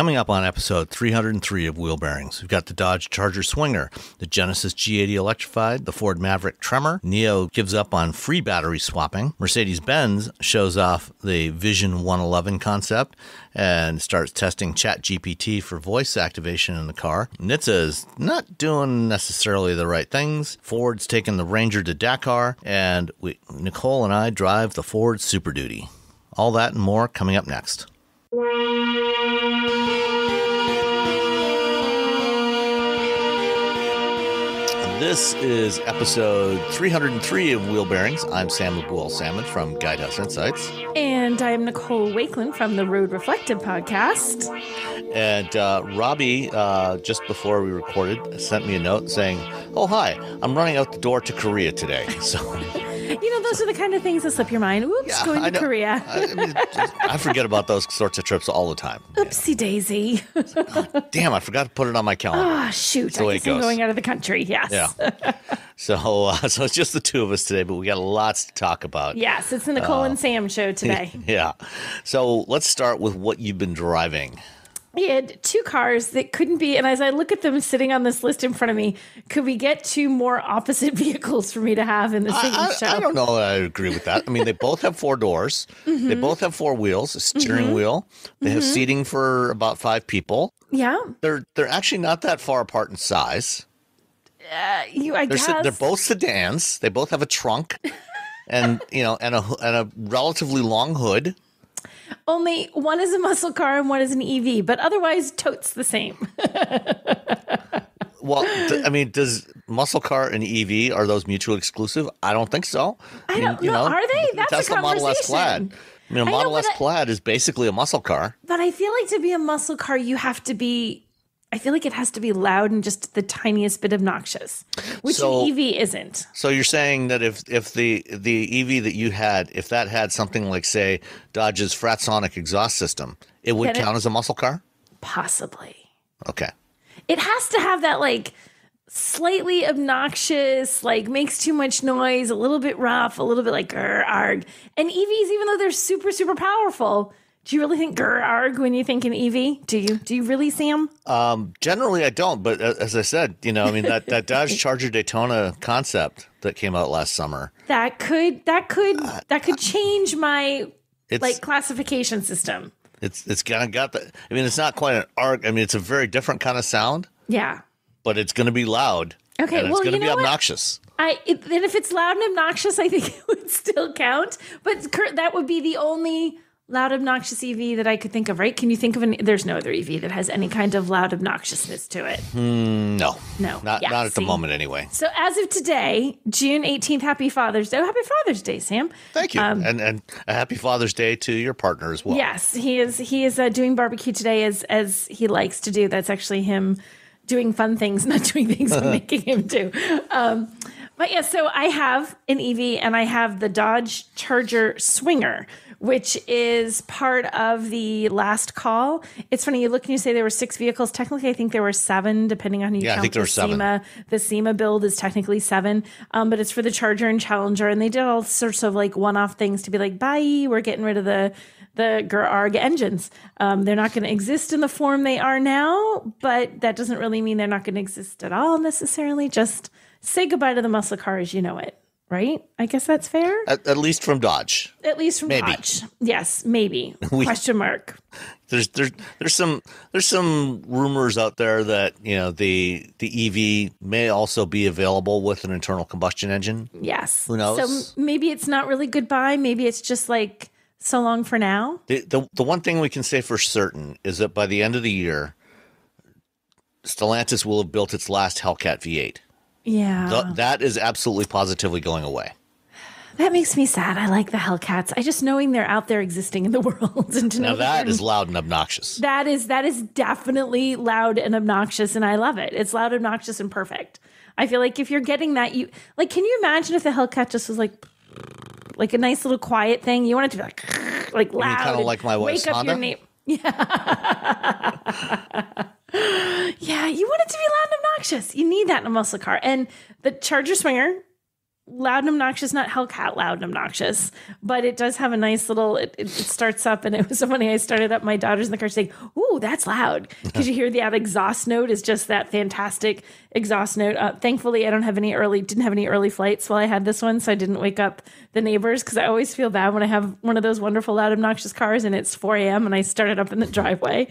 Coming up on episode 303 of Wheel Bearings, we've got the Dodge Charger Swinger, the Genesis G80 Electrified, the Ford Maverick Tremor, Neo gives up on free battery swapping, Mercedes-Benz shows off the Vision 111 concept and starts testing ChatGPT for voice activation in the car. NHTSA is not doing necessarily the right things. Ford's taking the Ranger to Dakar, and Nicole and I drive the Ford Super Duty. All that and more coming up next. This is episode 303 of Wheel Bearings. I'm Sam LeBoule-Salmon from Guidehouse Insights. And I'm Nicole Wakeland from the Road Reflective podcast. And Robbie, just before we recorded, sent me a note saying, "Oh, hi, I'm running out the door to Korea today." So, those are the kind of things that slip your mind. Oops, yeah, going to Korea. I forget about those sorts of trips all the time. Oopsie daisy. Oh, damn, I forgot to put it on my calendar. Oh, shoot. I guess I'm going out of the country, yes. Yeah. So it's just the two of us today, but we got lots to talk about. Yes, it's the Nicole and Sam show today. Yeah. So let's start with what you've been driving. We had two cars that couldn't be, and as I look at them sitting on this list in front of me, could we get two more opposite vehicles for me to have in the same show? I don't know that I agree with that. I mean, they both have four doors. Mm-hmm. They both have four wheels, a steering wheel. They have seating for about 5 people. Yeah. They're actually not that far apart in size. I guess. They're both sedans. They both have a trunk and a relatively long hood. Only one is a muscle car and one is an EV, but otherwise totes the same. Well, does muscle car and EV, are those mutually exclusive? I don't think so. I don't know. Are they? That's Tesla a conversation. Model S Plaid. Model S Plaid is basically a muscle car. But I feel like to be a muscle car, you have to be, I feel like it has to be loud and just the tiniest bit obnoxious, which an EV isn't. So you're saying that if the EV that you had, if that had something like, say, Dodge's Fratsonic exhaust system, it would count as a muscle car? Possibly. Okay. It has to have that like slightly obnoxious, like makes too much noise, a little bit rough, a little bit like grr, arg. And EVs, even though they're super, super powerful, do you really think grr, arg when you think an EV? Do you really, Sam? Generally, I don't. But as I said, that Dodge Charger Daytona concept that came out last summer, that could change my classification system. It's kind of got that. I mean, it's not quite an arg. I mean, it's a very different kind of sound. Yeah. But it's going to be loud. Okay. And it's going to be obnoxious. And if it's loud and obnoxious, I think it would still count. But that would be the only loud, obnoxious EV that I could think of, right? Can you think of there's no other EV that has any kind of loud obnoxiousness to it? No. Not at the moment anyway. So as of today, June 18th, happy Father's Day. Oh, happy Father's Day, Sam. Thank you. And a happy Father's Day to your partner as well. Yes, he is doing barbecue today as he likes to do. That's actually him doing fun things, not doing things I'm making him do. But yeah, so I have an EV and I have the Dodge Charger Swinger, which is part of the last call. It's funny, you look and you say there were 6 vehicles. Technically, I think there were 7, depending on who you count. I think there were 7. The SEMA build is technically 7, but it's for the Charger and Challenger. And they did all sorts of like one-off things to be like, bye, we're getting rid of the GRARG engines. They're not going to exist in the form they are now, but that doesn't really mean they're not going to exist at all necessarily. Just say goodbye to the muscle car as you know it. Right? I guess that's fair. At least from Dodge. At least from Dodge. Yes, maybe. Question mark. There's some rumors out there that the EV may also be available with an internal combustion engine. Yes. Who knows? So maybe it's not really goodbye. Maybe it's just like so long for now. The one thing we can say for certain is that by the end of the year, Stellantis will have built its last Hellcat V8. Yeah. That is absolutely positively going away. That makes me sad. I like the Hellcats. I just knowing they're out there existing in the world. And to know that is loud and obnoxious. That is definitely loud and obnoxious, and I love it. It's loud, obnoxious, and perfect. I feel like if you're getting that, can you imagine if the Hellcat just was like a nice little quiet thing? You want it to be like loud. Kind of like my wife's wake up Honda? Your name. Yeah. Yeah, you want it to be loud and obnoxious. You need that in a muscle car. And the Charger Swinger loud and obnoxious, not Hellcat loud and obnoxious, but it does have a nice little, it starts up, and it was so funny. I started up, my daughter's in the car saying, "Ooh, that's loud." Because you hear that exhaust note is just that fantastic exhaust note. Thankfully, I didn't have any early flights while I had this one, so I didn't wake up the neighbors, because I always feel bad when I have one of those wonderful loud obnoxious cars and it's 4 a.m. and I started up in the driveway.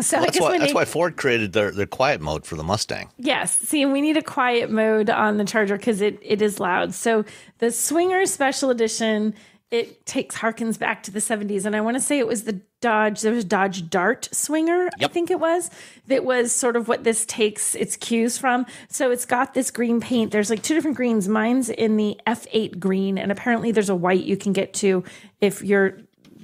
So well, that's why Ford created their quiet mode for the Mustang. Yes. See, we need a quiet mode on the Charger because it is loud. So the Swinger Special Edition, it harkens back to the 70s. And I want to say it was there was Dodge Dart Swinger, yep. I think it was. That was sort of what this takes its cues from. So it's got this green paint. There's like two different greens. Mine's in the F8 green. And apparently there's a white you can get to if you're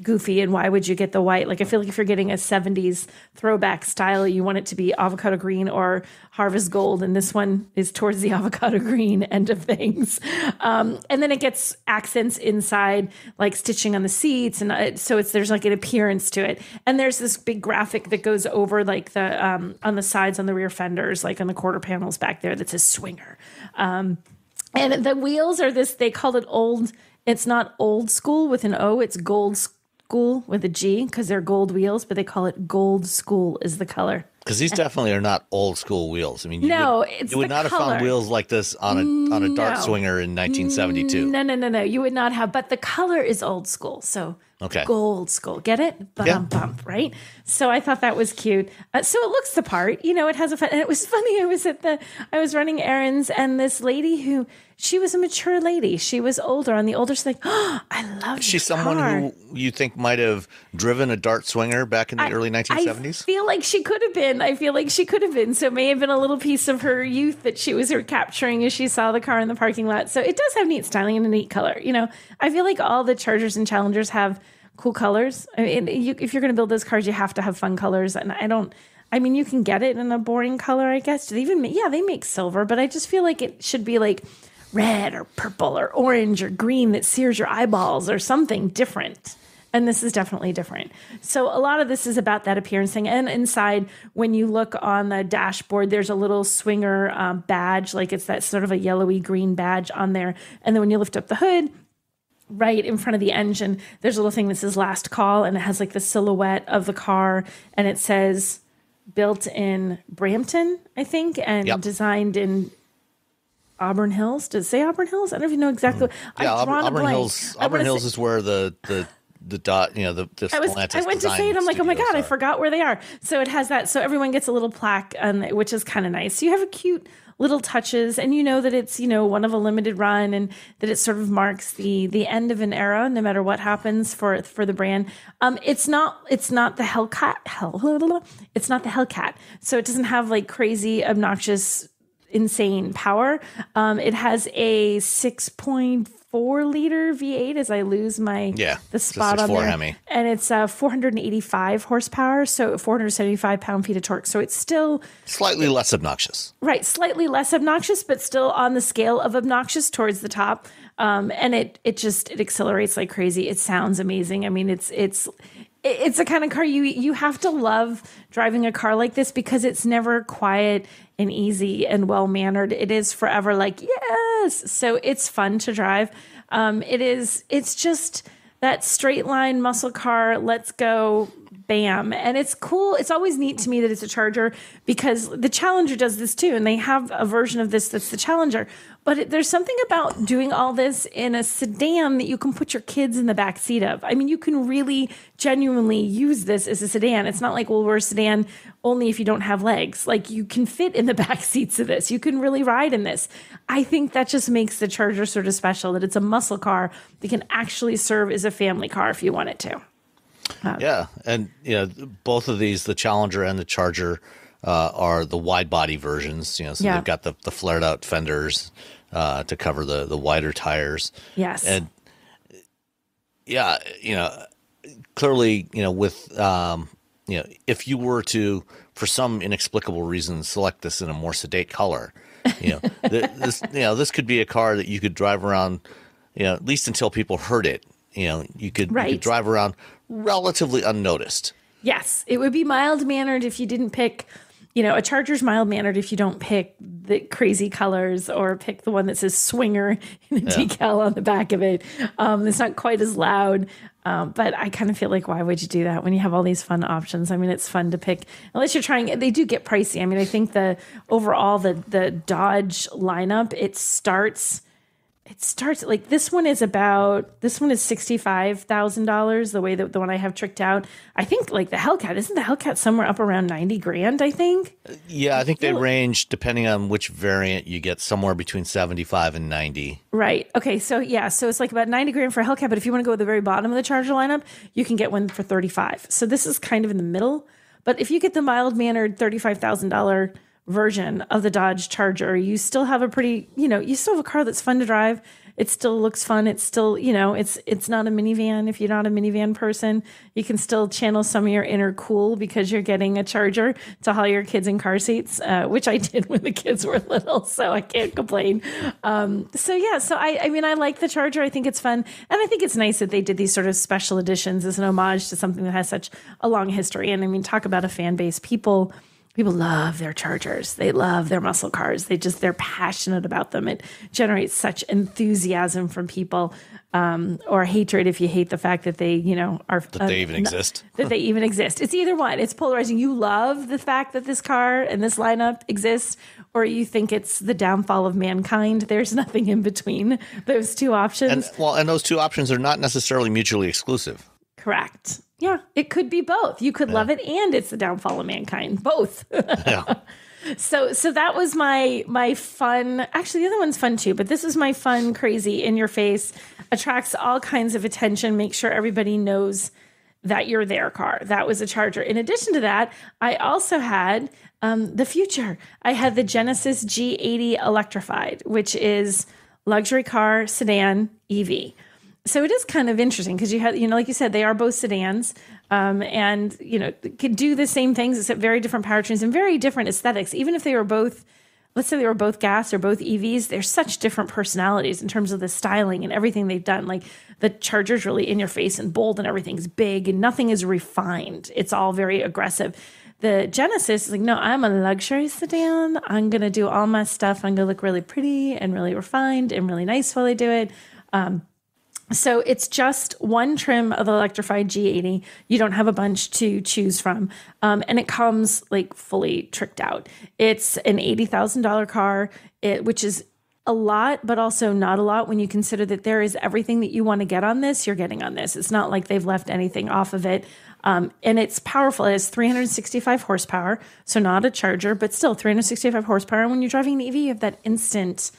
goofy. And why would you get the white? Like, I feel like if you're getting a 70s throwback style, you want it to be avocado green or harvest gold, and this one is towards the avocado green end of things. And then it gets accents inside, like stitching on the seats, and so there's like an appearance to it. And there's this big graphic that goes over like the on the sides, on the rear fenders, like on the quarter panels back there, that says Swinger. And the wheels are this, they called it old. It's not old school with an O, it's gold school with a G, because they're gold wheels, but they call it gold school is the color. Because these definitely are not old school wheels. I mean, you would not have found wheels like this on a Dart Swinger in 1972. No. You would not have, but the color is old school. So gold school. Get it? Bump, right? So I thought that was cute. So it looks the part. It has and it was funny. I was running errands, and this lady she was a mature lady. She was older, on the older side. Like, "Oh, I love this She's someone who you think might have driven a Dart Swinger back in the early 1970s? I feel like she could have been. So it may have been a little piece of her youth that she was capturing as she saw the car in the parking lot. So it does have neat styling and a neat color. I feel like all the Chargers and Challengers have cool colors. I mean, if you're going to build those cars, you have to have fun colors. And you can get it in a boring color, I guess. They make silver, but I just feel like it should be like red or purple or orange or green that sears your eyeballs, or something different. And this is definitely different. So a lot of this is about that appearance thing. And inside, when you look on the dashboard, there's a little Swinger badge, like it's that sort of a yellowy green badge on there. And then when you lift up the hood, right in front of the engine, there's a little thing that says last call, and it has like the silhouette of the car, and it says built in Brampton, I think, and designed in Auburn Hills. Does it say Auburn Hills? I don't even know exactly. Yeah, Auburn Hills is where the dot, the I went to say it. I'm like, oh my God, I forgot where they are. So it has that. So everyone gets a little plaque, which is kind of nice. So you have a cute little touches, and that it's, one of a limited run, and that it sort of marks the end of an era, no matter what happens for the brand. It's not the Hellcat. It's not the Hellcat. So it doesn't have like crazy, obnoxious, insane power. It has a 6.4 liter V8 as I lose the spot on there. Hemi. And it's 485 horsepower, so 475 pound-feet of torque. So it's still slightly less obnoxious. Right, slightly less obnoxious, but still on the scale of obnoxious towards the top. And it accelerates like crazy. It sounds amazing. I mean, it's the kind of car you have to love driving a car like this, because it's never quiet and easy and well-mannered. It is forever like, yes. So it's fun to drive. It's just that straight line muscle car. Let's go. Bam. And it's cool. It's always neat to me that it's a Charger, because the Challenger does this too. And they have a version of this that's the Challenger. But there's something about doing all this in a sedan that you can put your kids in the back seat of. I mean, you can really genuinely use this as a sedan. It's not like, well, we're a sedan only if you don't have legs. Like, you can fit in the back seats of this. You can really ride in this. I think that just makes the Charger sort of special, that it's a muscle car that can actually serve as a family car if you want it to. Yeah, and both of these, the Challenger and the Charger, are the wide body versions. So they've got the flared out fenders to cover the wider tires. Yes, and clearly, with if you were to, for some inexplicable reason, select this in a more sedate color, this could be a car that you could drive around, at least until people heard it. You could drive around relatively unnoticed. Yes, it would be mild-mannered if you didn't pick a Charger's mild-mannered if you don't pick the crazy colors or pick the one that says swinger in a decal on the back of it. It's not quite as loud, but I kind of feel like, why would you do that when you have all these fun options? I mean, it's fun to pick, unless you're trying, they do get pricey. I mean, I think the Dodge lineup, it starts like this one is $65,000, the way that the one I have tricked out. I think like the Hellcat, isn't the Hellcat somewhere up around 90 grand, I think? Yeah, I think they range, depending on which variant you get, somewhere between 75 and 90. Right. Okay. So so it's like about 90 grand for a Hellcat, but if you want to go at the very bottom of the Charger lineup, you can get one for 35. So this is kind of in the middle. But if you get the mild-mannered $35,000 version of the Dodge Charger, you still have a pretty, you still have a car that's fun to drive. It still looks fun. It's still, it's not a minivan. If you're not a minivan person, you can still channel some of your inner cool because you're getting a Charger to haul your kids in car seats, which I did when the kids were little, so I can't complain. So I mean, I like the Charger. I think it's fun. And I think it's nice that they did these sort of special editions as an homage to something that has such a long history. And I mean, talk about a fan base. People love their Chargers. They love their muscle cars. They're passionate about them. It generates such enthusiasm from people, or hatred if you hate the fact that they, are that they even exist. That they even exist. It's either one. It's polarizing. You love the fact that this car and this lineup exists, or you think it's the downfall of mankind. There's nothing in between those two options. And those two options are not necessarily mutually exclusive. Correct. Yeah, it could be both. You could love it and it's the downfall of mankind. Both. Yeah. So that was my fun. Actually, the other one's fun too, but this is my fun, crazy, in your face, attracts all kinds of attention, make sure everybody knows that you're their car. That was a Charger. In addition to that, I also had the future. I had the Genesis G80 Electrified, which is luxury car, sedan, EV. So it is kind of interesting because you have, like you said, they are both sedans, and, can do the same things except very different powertrains and very different aesthetics. Even if they were both, let's say they were both gas or both EVs, they're such different personalities in terms of the styling and everything they've done. Like the Charger's really in your face and bold and everything's big and nothing is refined. It's all very aggressive. The Genesis is like, no, I'm a luxury sedan. I'm going to do all my stuff. I'm going to look really pretty and really refined and really nice while I do it. So it's just one trim of the electrified G80. You don't have a bunch to choose from. And it comes like fully tricked out. It's an $80,000 car, which is a lot, but also not a lot when you consider that there is everything that you want to get on this, you're getting on this. It's not like they've left anything off of it. And it's powerful. It has 365 horsepower. So not a Charger, but still 365 horsepower. And when you're driving an EV, you have that instant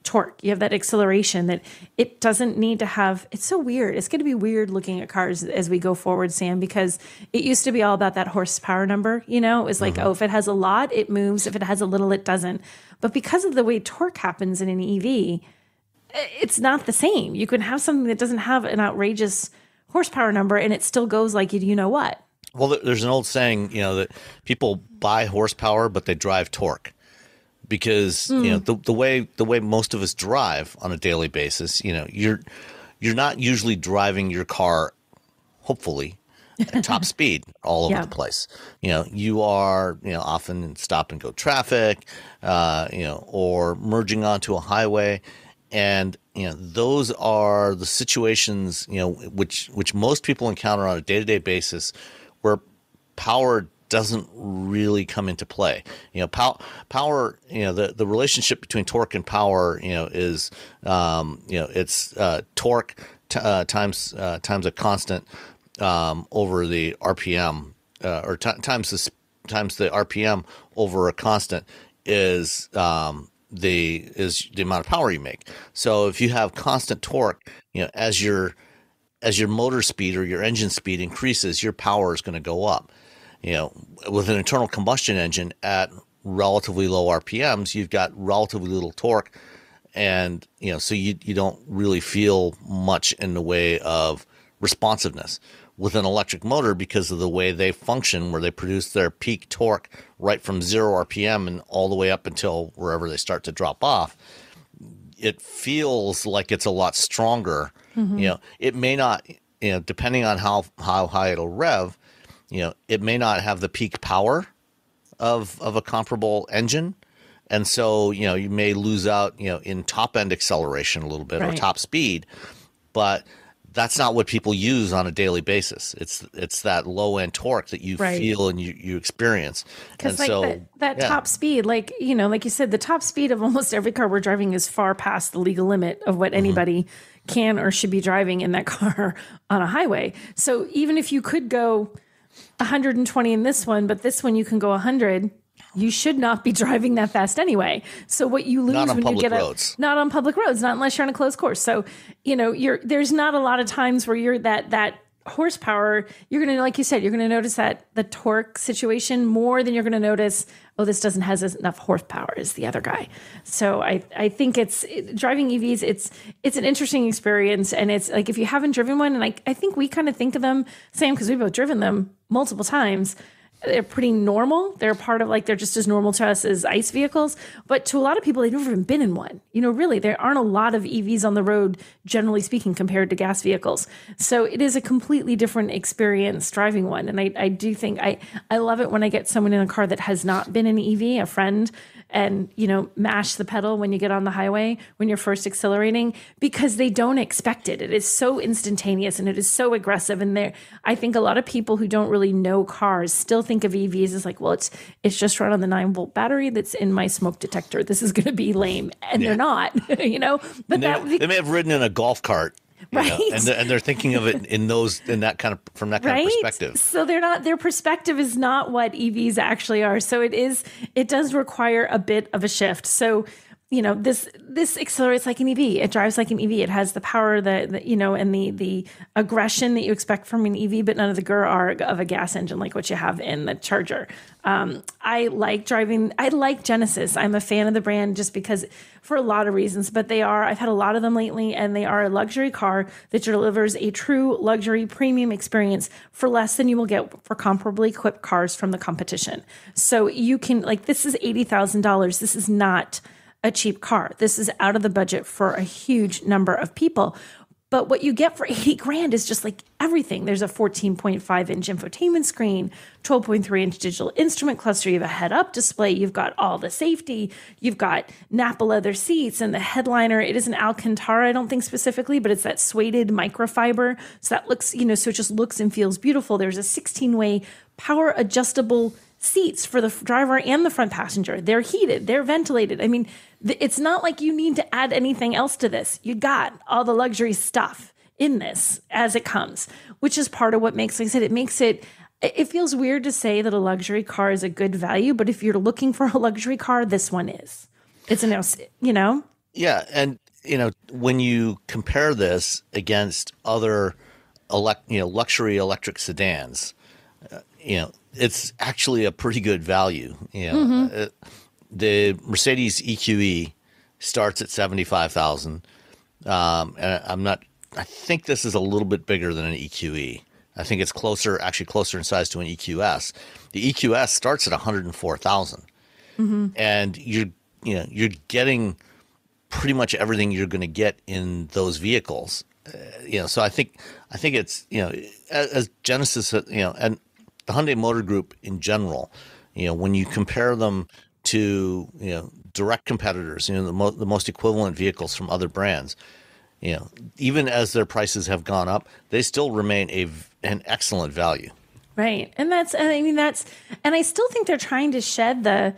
torque. You have that acceleration that it doesn't need to have. It's so weird. It's going to be weird looking at cars as we go forward, Sam, because it used to be all about that horsepower number. It was like, if it has a lot, it moves. If it has a little, it doesn't. But because of the way torque happens in an EV, it's not the same. You can have something that doesn't have an outrageous horsepower number and it still goes like you know what. Well, there's an old saying, that people buy horsepower, but they drive torque. Because the way most of us drive on a daily basis, you're not usually driving your car, hopefully, at top speed all over the place. You are often in stop and go traffic, or merging onto a highway, and those are the situations which most people encounter on a day-to-day basis where power doesn't really come into play. Power, the relationship between torque and power, is, it's torque times a constant over the RPM, or times the RPM over a constant is the amount of power you make. So if you have constant torque, as your motor speed or your engine speed increases, your power is going to go up. With an internal combustion engine at relatively low RPMs, you've got relatively little torque, and so you don't really feel much in the way of responsiveness. With an electric motor, because of the way they function, where they produce their peak torque right from 0 RPM and all the way up until wherever they start to drop off, it feels like it's a lot stronger. Mm-hmm. It may not, depending on how high it'll rev, it may not have the peak power of a comparable engine. And so, you may lose out, in top end acceleration a little bit or top speed, but that's not what people use on a daily basis. It's that low end torque that you feel and you experience. Because that top speed, like you said, the top speed of almost every car we're driving is far past the legal limit of what anybody can or should be driving in that car on a highway. So even if you could go 120 in this one, but this one you can go 100, you should not be driving that fast anyway. So what you lose when you get not on public roads, not unless you're on a closed course. So, there's not a lot of times where you're that horsepower. You're going to, like you said, you're going to notice that the torque situation more than you're going to notice, oh, this doesn't have enough horsepower as the other guy. So I think driving EVs, it's an interesting experience. And it's like, if you haven't driven one, and I think we kind of think of them, Sam, because we've both driven them multiple times, they're pretty normal. They're part of they're just as normal to us as ICE vehicles. But to a lot of people, they've never even been in one. Really, there aren't a lot of EVs on the road, generally speaking, compared to gas vehicles. So it is a completely different experience driving one. And I do think I love it when I get someone in a car that has not been in an EV, a friend, and, mash the pedal when you get on the highway, when you're first accelerating, because they don't expect it. It is so instantaneous and it is so aggressive. And I think a lot of people who don't really know cars still think of EVs as well, it's just run on the 9-volt battery that's in my smoke detector. This is going to be lame. And they're not, but they may have ridden in a golf cart. Right. And they're thinking of it from that kind of perspective. So their perspective is not what EVs actually are. So it does require a bit of a shift. So, this accelerates like an EV. It drives like an EV. It has the power and the aggression that you expect from an EV, but none of the grr of a gas engine like what you have in the Charger. I like Genesis. I'm a fan of the brand just because for a lot of reasons, but I've had a lot of them lately, and they are a luxury car that delivers a true luxury premium experience for less than you will get for comparably equipped cars from the competition. So you can, this is $80,000. This is not a cheap car. This is out of the budget for a huge number of people. But what you get for $80,000 is just everything. There's a 14.5 inch infotainment screen, 12.3 inch digital instrument cluster. You have a head-up display. You've got all the safety. You've got Napa leather seats, and the headliner. It is an Alcantara, I don't think specifically, but it's that suede microfiber. So that looks, so it just looks and feels beautiful. There's a 16-way power adjustable seats for the driver and the front passenger. They're heated. They're ventilated. I mean, it's not like you need to add anything else to this. You got all the luxury stuff in this as it comes, which is part of what makes, like I said, it feels weird to say that a luxury car is a good value, but if you're looking for a luxury car, this one is. It's Yeah. And, when you compare this against other, luxury electric sedans, it's actually a pretty good value. The Mercedes EQE starts at $75,000. And I think this is a little bit bigger than an EQE. I think it's closer in size to an EQS. The EQS starts at $104,000. And you're getting pretty much everything you're going to get in those vehicles. So I think it's, as Genesis, and the Hyundai Motor Group in general, when you compare them to, direct competitors, the most equivalent vehicles from other brands, even as their prices have gone up, they still remain an excellent value. Right. And and I still think they're trying to shed the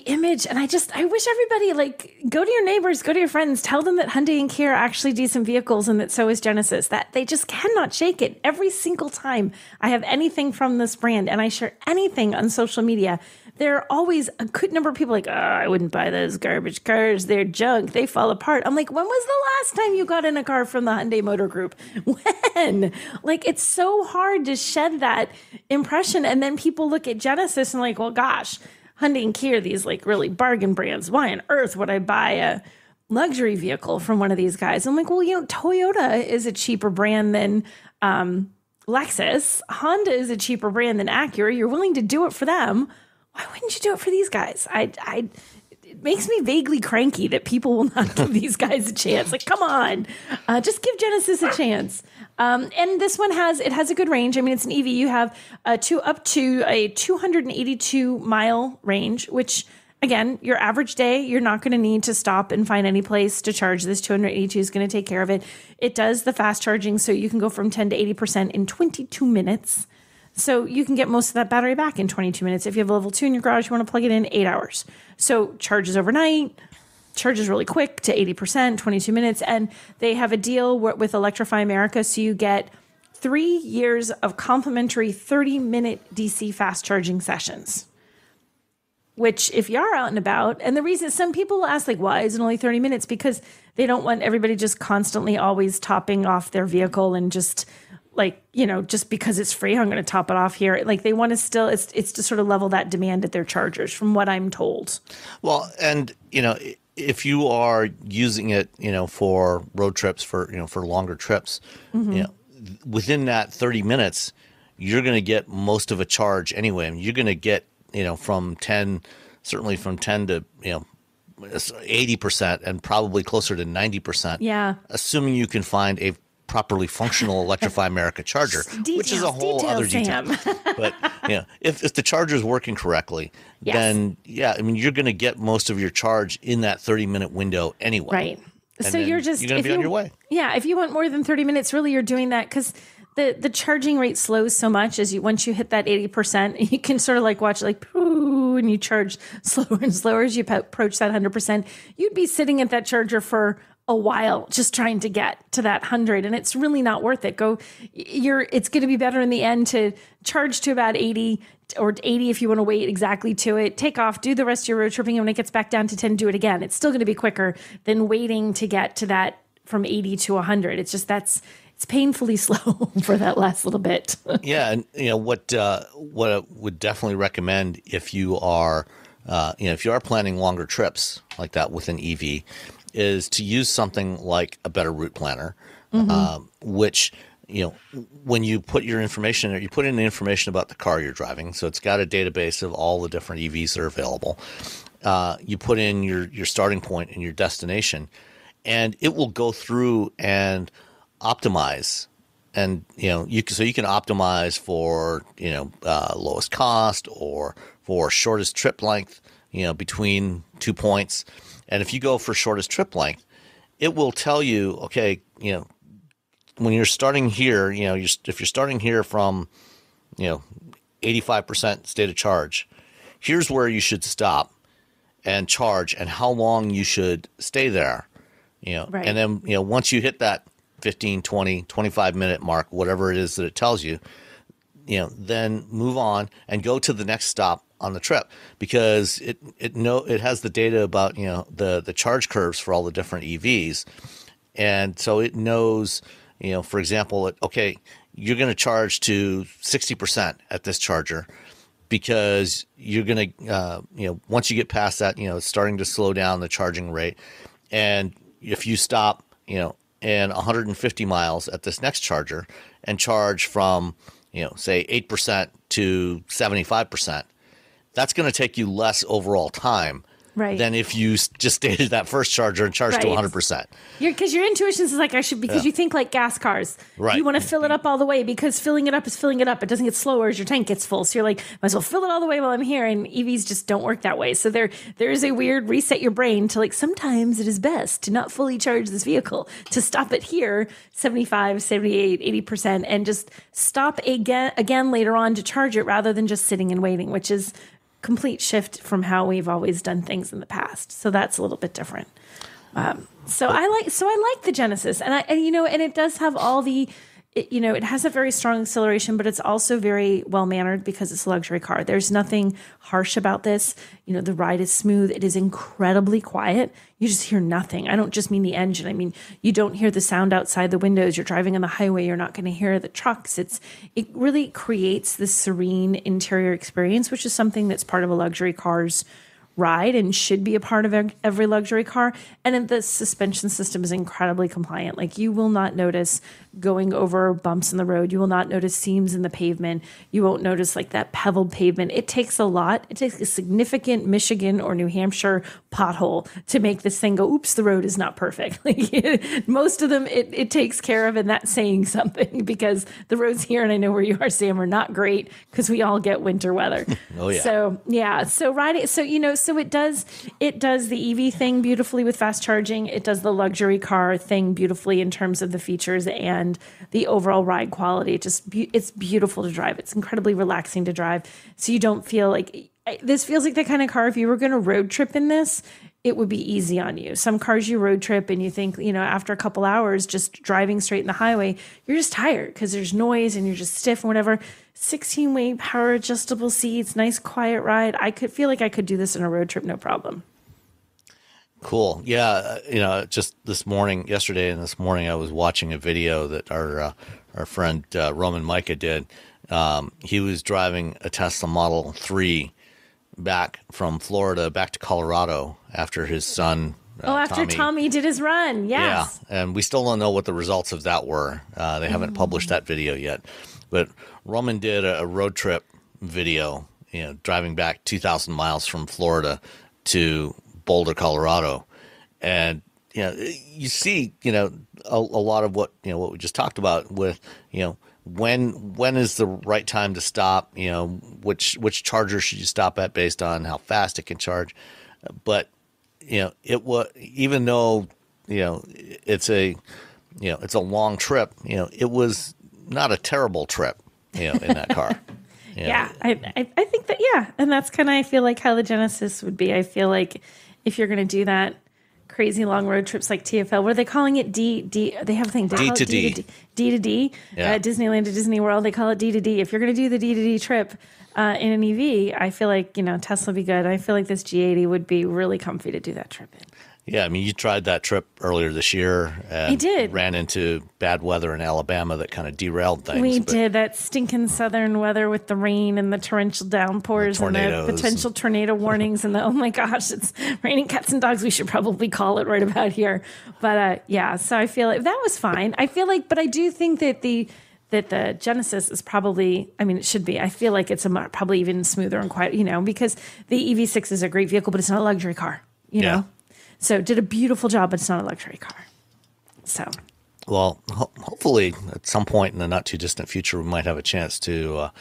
image. And I wish everybody, go to your neighbors, go to your friends, tell them that Hyundai and Kia are actually decent vehicles and that so is Genesis, that they just cannot shake it. Every single time I have anything from this brand and I share anything on social media, there are always a good number of people I wouldn't buy those garbage cars. They're junk. They fall apart. I'm like, when was the last time you got in a car from the Hyundai Motor Group? When? It's so hard to shed that impression. And then people look at Genesis and well, gosh, Hyundai and Kia are these really bargain brands. Why on earth would I buy a luxury vehicle from one of these guys? I'm like, well, Toyota is a cheaper brand than Lexus. Honda is a cheaper brand than Acura. You're willing to do it for them. Why wouldn't you do it for these guys? it makes me vaguely cranky that people will not give these guys a chance. Like, come on, just give Genesis a chance. And this one has a good range. I mean, it's an EV. You have up to a 282 mile range, which, again, your average day, you're not going to need to stop and find any place to charge. This 282 is going to take care of it. It does the fast charging, so you can go from 10 to 80% in 22 minutes. So you can get most of that battery back in 22 minutes. If you have a level 2 in your garage, you want to plug it in 8 hours. So charges overnight, charges really quick to 80%, 22 minutes. And they have a deal with Electrify America, so you get 3 years of complimentary 30-minute DC fast charging sessions. Which, if you are out and about, and the reason some people will ask, like, why is it only 30 minutes? Because they don't want everybody just constantly always topping off their vehicle and just, like, just because it's free, I'm going to top it off here. Like, they want to still, it's to sort of level that demand at their chargers, from what I'm told. Well, and, if you are using it, for road trips, for longer trips, within that 30 minutes, you're going to get most of a charge anyway. I mean, you're going to get, from 10 to, 80% and probably closer to 90%. Yeah. Assuming you can find a properly functional Electrify America charger, which is a whole other detail. But if the charger is working correctly, then you're going to get most of your charge in that 30-minute window anyway. Right. And so you're going to be on your way. Yeah. If you want more than 30 minutes, really, you're doing that because the charging rate slows so much once you hit that 80%, you can sort of like watch and you charge slower and slower as you approach that 100%. You'd be sitting at that charger for a while just trying to get to that 100, and it's really not worth it. It's going to be better in the end to charge to about 80 or 80 if you want to wait exactly to it, take off, do the rest of your road tripping, and when it gets back down to 10, do it again. It's still going to be quicker than waiting to get to that from 80 to 100. It's just it's painfully slow for that last little bit. Yeah, and what I would definitely recommend if you are planning longer trips like that with an EV, is to use something like a better route planner, which when you put your information, or you put in the information about the car you're driving, so it's got a database of all the different EVs that are available. You put in your starting point and your destination, and it will go through and optimize, and you can optimize for lowest cost or for shortest trip length between 2 points. And if you go for shortest trip length, it will tell you, okay, when you're starting here, if you're starting here from 85% state of charge, here's where you should stop and charge and how long you should stay there. Right. And then once you hit that 15, 20, 25 minute mark, whatever it is that it tells you, then move on and go to the next stop on the trip, because it has the data about the charge curves for all the different EVs, and so it knows for example, okay, you're going to charge to 60% at this charger, because you're going to once you get past that, it's starting to slow down the charging rate, and if you stop and 150 miles at this next charger and charge from say 8% to 75%, that's going to take you less overall time than if you just stayed at that first charger and charged to 100%. Because your intuition is like, you think like gas cars. Right. You want to fill it up all the way, because filling it up is filling it up. It doesn't get slower as your tank gets full. So you're like, might as well fill it all the way while I'm here. And EVs just don't work that way. So there is a weird reset your brain to, like, sometimes it is best to not fully charge this vehicle, to stop it here 75, 78, 80%, and just stop again later on to charge it, rather than just sitting and waiting, which is complete shift from how we've always done things in the past. So that's a little bit different. So I like the Genesis, and it does have all the, it has a very strong acceleration, but it's also very well mannered because it's a luxury car. There's nothing harsh about this. The ride is smooth. It is incredibly quiet. You just hear nothing. I don't just mean the engine. I mean, you don't hear the sound outside the windows. You're driving on the highway. You're not going to hear the trucks. It really creates this serene interior experience, which is something that's part of a luxury car's ride and should be a part of every luxury car. And then the suspension system is incredibly compliant. Like, you will not notice going over bumps in the road. You will not notice seams in the pavement. You won't notice like that pebbled pavement. It takes a lot. It takes a significant Michigan or New Hampshire pothole to make this thing go, oops, the road is not perfect. Like, most of them it takes care of, and that's saying something, because the roads here, and I know where you are, Sam, are not great because we all get winter weather. Oh yeah. So riding, so it does the EV thing beautifully with fast charging. It does the luxury car thing beautifully in terms of the features and the overall ride quality. It's beautiful to drive. It's incredibly relaxing to drive. So you don't feel like, this feels like the kind of car, if you were going to road trip in this, it would be easy on you. Some cars you road trip and you think, after a couple hours just driving straight in the highway, you're just tired because there's noise and you're just stiff and whatever. 16-way power adjustable seats, nice quiet ride. I could feel like I could do this in a road trip, no problem. Cool. Yeah. Just yesterday and this morning, I was watching a video that our friend Roman Micah did. He was driving a Tesla Model 3 back from Florida back to Colorado after his son. After Tommy did his run. Yes. Yeah. And we still don't know what the results of that were. They haven't published that video yet. But Roman did a road trip video, driving back 2,000 miles from Florida to Boulder, Colorado. And, you see, a lot of what we just talked about with, when is the right time to stop, which charger should you stop at based on how fast it can charge. But, it was, even though, it's a long trip, it was not a terrible trip, in that car. Yeah, I think that, yeah. And that's kind of, I feel like, how the Genesis would be. I feel like if you're going to do that crazy long road trips like TFL, what are they calling it? They have a thing. D to D. D to D. Yeah. Disneyland to Disney World, they call it D to D. If you're going to do the D to D trip in an EV, I feel like, Tesla would be good. I feel like this G80 would be really comfy to do that trip in. Yeah, I mean, you tried that trip earlier this year. And I did. Ran into bad weather in Alabama that kind of derailed things. We did, that stinking southern weather with the rain and the torrential downpours and the potential tornado warnings and the, oh my gosh, it's raining cats and dogs. We should probably call it right about here. But so I feel like that was fine. I feel like, but I do think that the Genesis is probably, I mean, it should be. I feel like it's probably even smoother and quiet, because the EV6 is a great vehicle, but it's not a luxury car, you know? So did a beautiful job, but it's not a luxury car. So, well, hopefully at some point in the not too distant future, we might have a chance to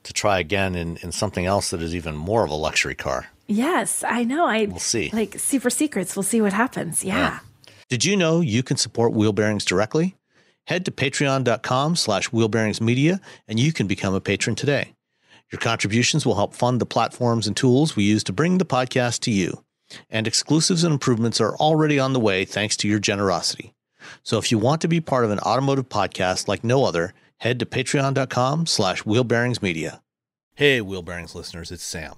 try again in something else that is even more of a luxury car. Yes, I know. We'll see. Like super secrets. We'll see what happens. Yeah. Did you know you can support Wheel Bearings directly? Head to patreon.com/wheelbearingsmedia and you can become a patron today. Your contributions will help fund the platforms and tools we use to bring the podcast to you. And exclusives and improvements are already on the way thanks to your generosity. So if you want to be part of an automotive podcast like no other, head to patreon.com/wheelbearingsmedia. Hey, Wheel Bearings listeners, it's Sam.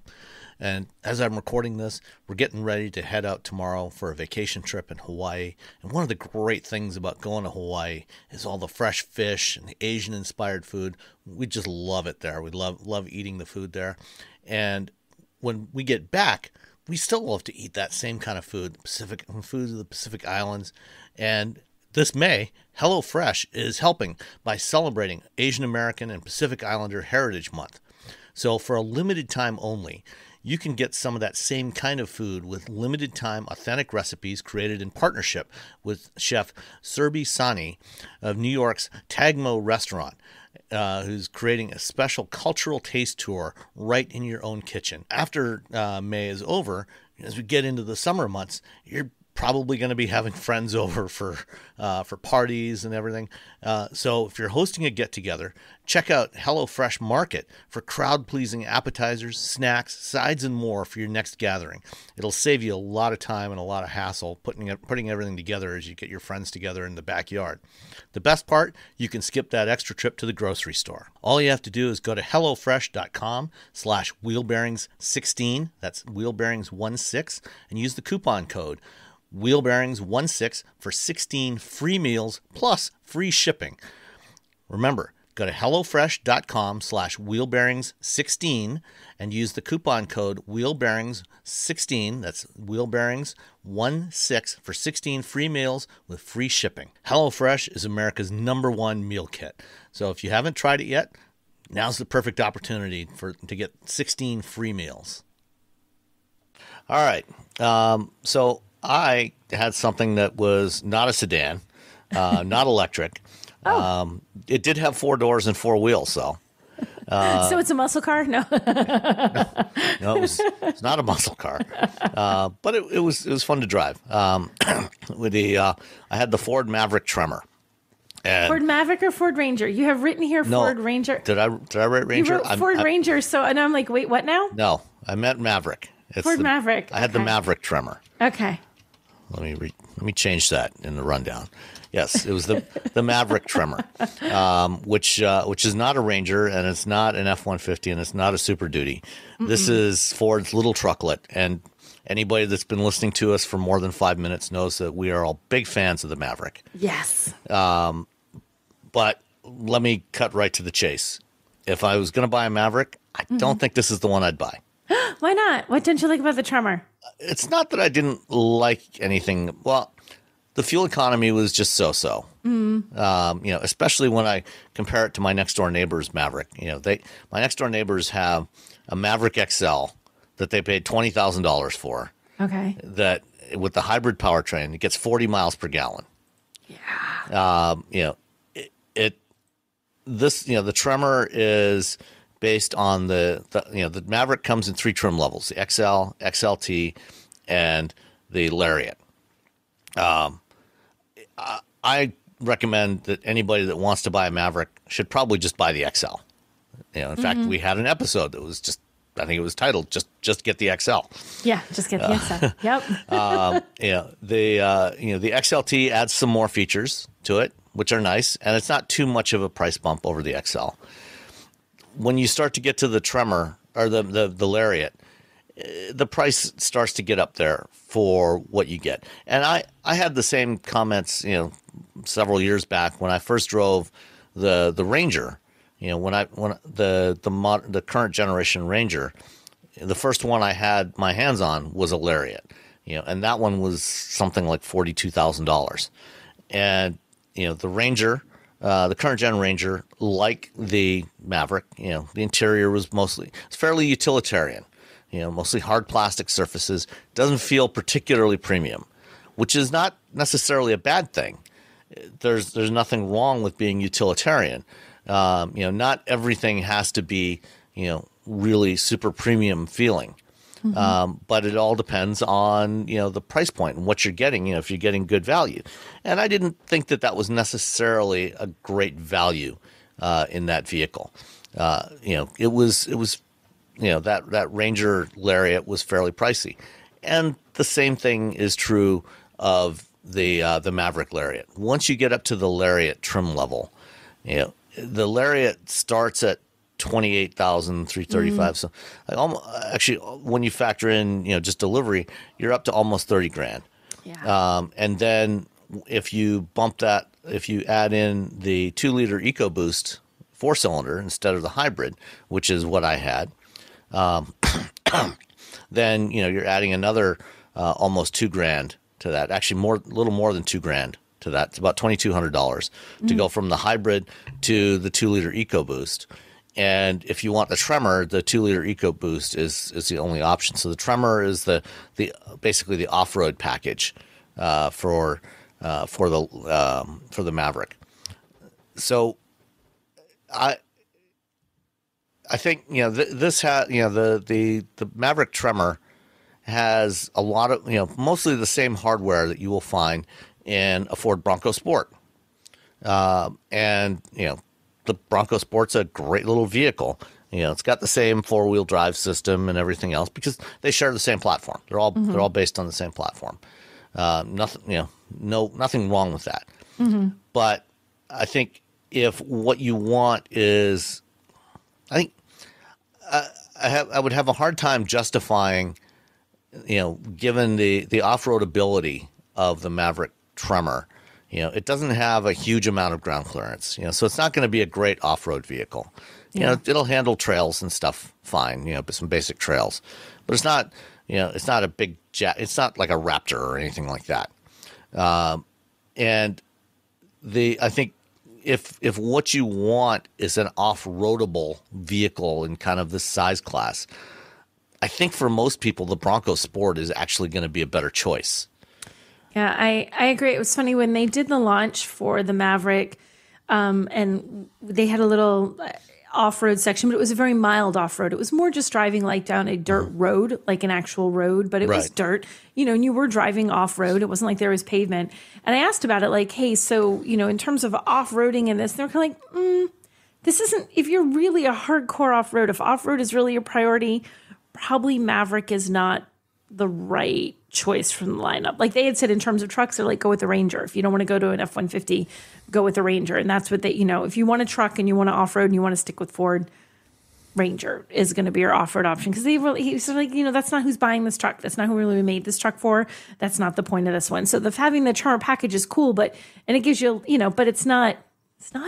And as I'm recording this, we're getting ready to head out tomorrow for a vacation trip in Hawaii. And one of the great things about going to Hawaii is all the fresh fish and the Asian-inspired food. We just love it there. We love eating the food there. And when we get back, we still love to eat that same kind of food, food of the Pacific Islands. And this May, HelloFresh is helping by celebrating Asian American and Pacific Islander Heritage Month. So for a limited time only, you can get some of that same kind of food with limited time authentic recipes created in partnership with Chef Surbi Sani of New York's Tagmo restaurant, who's creating a special cultural taste tour right in your own kitchen. After May is over, as we get into the summer months, you're probably going to be having friends over for parties and everything. So if you're hosting a get-together, check out HelloFresh Market for crowd-pleasing appetizers, snacks, sides, and more for your next gathering. It'll save you a lot of time and a lot of hassle putting everything together as you get your friends together in the backyard. The best part, you can skip that extra trip to the grocery store. All you have to do is go to hellofresh.com/wheelbearings16, that's wheelbearings16, and use the coupon code wheelbearings16 for 16 free meals plus free shipping. Remember, Go to hellofresh.com/wheelbearings16 and use the coupon code wheelbearings16. That's wheelbearings16 for 16 free meals with free shipping. HelloFresh is America's #1 meal kit. So if you haven't tried it yet, now's the perfect opportunity to get 16 free meals. All right. So I had something that was not a sedan, not electric. It did have 4 doors and 4 wheels, though. So it's a muscle car? No. No, it's not a muscle car, but it was fun to drive. I had the Ford Maverick Tremor. And Ford Maverick or Ford Ranger? You have written here Ford Ranger. Did I write Ranger? You wrote Ford Ranger, and I'm like, wait, what now? No, I meant Maverick. Ford Maverick. I had the Maverick Tremor. Okay. Let me change that in the rundown. Yes, it was the Maverick Tremor, which is not a Ranger, and it's not an F-150, and it's not a Super Duty. This is Ford's little trucklet, and anybody that's been listening to us for more than 5 minutes knows that we are all big fans of the Maverick. Yes. But let me cut right to the chase. If I was going to buy a Maverick, I don't think this is the one I'd buy. Why not? What didn't you like about the Tremor? It's not that I didn't like anything. Well, the fuel economy was just so-so. Especially when I compare it to my next door neighbor's Maverick. My next door neighbors have a Maverick XL that they paid $20,000 for. Okay. That with the hybrid powertrain, it gets 40 miles per gallon. Yeah. The Tremor is based on the Maverick comes in 3 trim levels: the XL, XLT, and the Lariat. I recommend that anybody that wants to buy a Maverick should probably just buy the XL. In fact, we had an episode that was I think it was titled "Just Get the XL." Yeah, just get the XL. Yep. The XLT adds some more features to it, which are nice, and it's not too much of a price bump over the XL. When you start to get to the Tremor or the Lariat, the price starts to get up there for what you get. And I had the same comments, several years back when I first drove the Ranger. When the current generation Ranger, the first one I had my hands on was a Lariat, and that one was something like $42,000. And the Ranger, the current gen Ranger, like the Maverick, the interior was it's fairly utilitarian. Mostly hard plastic surfaces. Doesn't feel particularly premium, which is not necessarily a bad thing. There's nothing wrong with being utilitarian. Not everything has to be, really super premium feeling. But it all depends on, the price point and what you're getting, if you're getting good value. And I didn't think that was necessarily a great value in that vehicle. It was that Ranger Lariat was fairly pricey. And the same thing is true of the Maverick Lariat. Once you get up to the Lariat trim level, the Lariat starts at $28,335. So actually, when you factor in, just delivery, you're up to almost $30,000. Yeah. And then if you add in the 2-liter EcoBoost 4-cylinder instead of the hybrid, which is what I had, then you're adding another almost $2,000 to that. Actually, a little more than $2,000 to that. It's about $2,200 to go from the hybrid to the 2-liter EcoBoost. And if you want the Tremor, the 2-liter EcoBoost is the only option. So the Tremor is basically the off-road package for the Maverick. So I think the Maverick Tremor has a lot of mostly the same hardware that you will find in a Ford Bronco Sport, and the Bronco Sport's a great little vehicle. It's got the same 4-wheel drive system and everything else because they share the same platform. They're all based on the same platform. Nothing wrong with that. But I think if what you want is, I would have a hard time justifying, given the off-road ability of the Maverick Tremor, it doesn't have a huge amount of ground clearance. So it's not going to be a great off-road vehicle. It'll handle trails and stuff fine. Some basic trails, but it's not. It's not a big jet. It's not like a Raptor or anything like that. And I think if what you want is an off-roadable vehicle in kind of this size class, I think for most people the Bronco Sport is actually going to be a better choice. Yeah, I agree. It was funny when they did the launch for the Maverick, and they had a little off-road section, but it was a very mild off-road. It was more just driving like down a dirt road, like an actual road, but it was dirt, and you were driving off-road. It wasn't like there was pavement. And I asked about it like, hey, so, in terms of off-roading and this, they're kind of like, this isn't, if you're really a hardcore off-road, if off-road is really your priority, probably Maverick is not the right choice from the lineup. Like they had said in terms of trucks, they're like, go with the Ranger. If you don't want to go to an F-150, go with the Ranger. And that's what they, if you want a truck and you want to off-road and you want to stick with Ford, Ranger is going to be your off-road option. Because he's like, that's not who's buying this truck. That's not who really made this truck for. That's not the point of this one. So having the Tremor package is cool, and it gives you, but it's not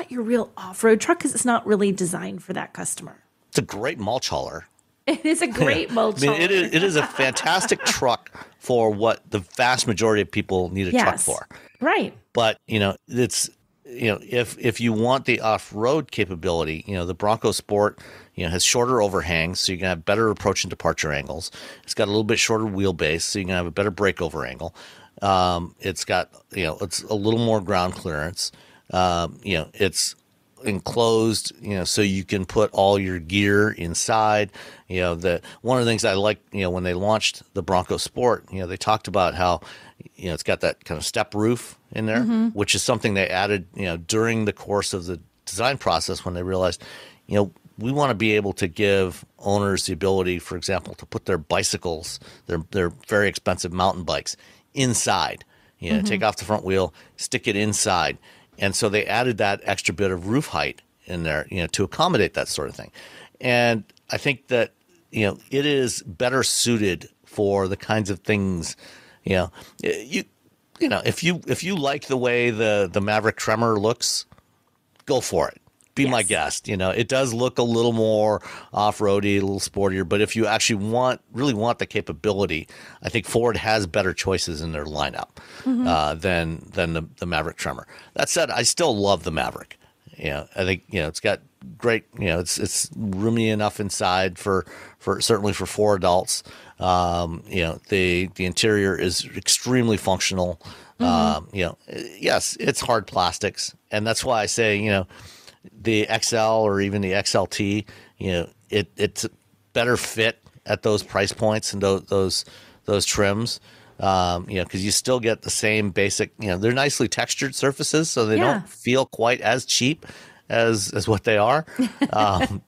your real off-road truck because it's not really designed for that customer. It's a great mulch hauler. It is a great mulch. It is a fantastic truck for what the vast majority of people need a truck for. Right. But, it's, if you want the off-road capability, the Bronco Sport, has shorter overhangs, so you can have better approach and departure angles. It's got a little bit shorter wheelbase, so you can have a better breakover angle. It's got, it's a little more ground clearance. It's enclosed, so you can put all your gear inside. One of the things I like, when they launched the Bronco Sport, they talked about how, it's got that kind of step roof in there, which is something they added, during the course of the design process when they realized, we want to be able to give owners the ability, for example, to put their bicycles, their very expensive mountain bikes inside, take off the front wheel, stick it inside. And so they added that extra bit of roof height in there, to accommodate that sort of thing. And I think that, it is better suited for the kinds of things, if you like the way the Maverick Tremor looks, go for it. Be my guest. It does look a little more off-roady, a little sportier, but if you actually really want the capability, I think Ford has better choices in their lineup than the Maverick Tremor. That said, I still love the Maverick. I think it's got great. It's roomy enough inside for certainly for 4 adults. The interior is extremely functional. Yes, it's hard plastics, and that's why I say the XL or even the XLT, it's a better fit at those price points and those trims, because you still get the same basic, they're nicely textured surfaces, so they don't feel quite as cheap as what they are.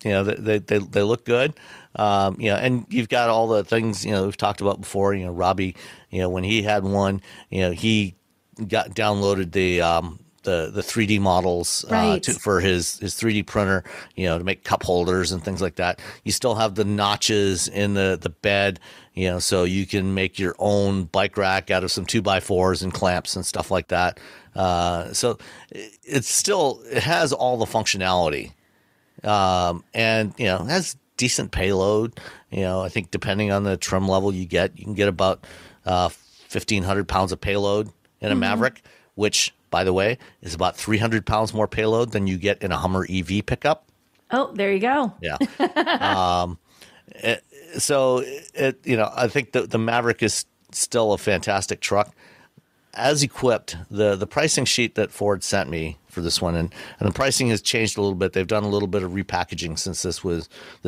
They look good. And you've got all the things, we've talked about before, Robbie, when he had one, he downloaded the 3D models for his 3D printer, to make cup holders and things like that. You still have the notches in the bed, so you can make your own bike rack out of some 2x4s and clamps and stuff like that. So it has all the functionality, and it has decent payload. I think depending on the trim level you can get about 1,500 pounds of payload in a Maverick, which, by the way, is about 300 pounds more payload than you get in a Hummer EV pickup. Oh, there you go. Yeah. So I think the Maverick is still a fantastic truck. As equipped, the pricing sheet that Ford sent me for this one, and the pricing has changed a little bit. They've done a little bit of repackaging since this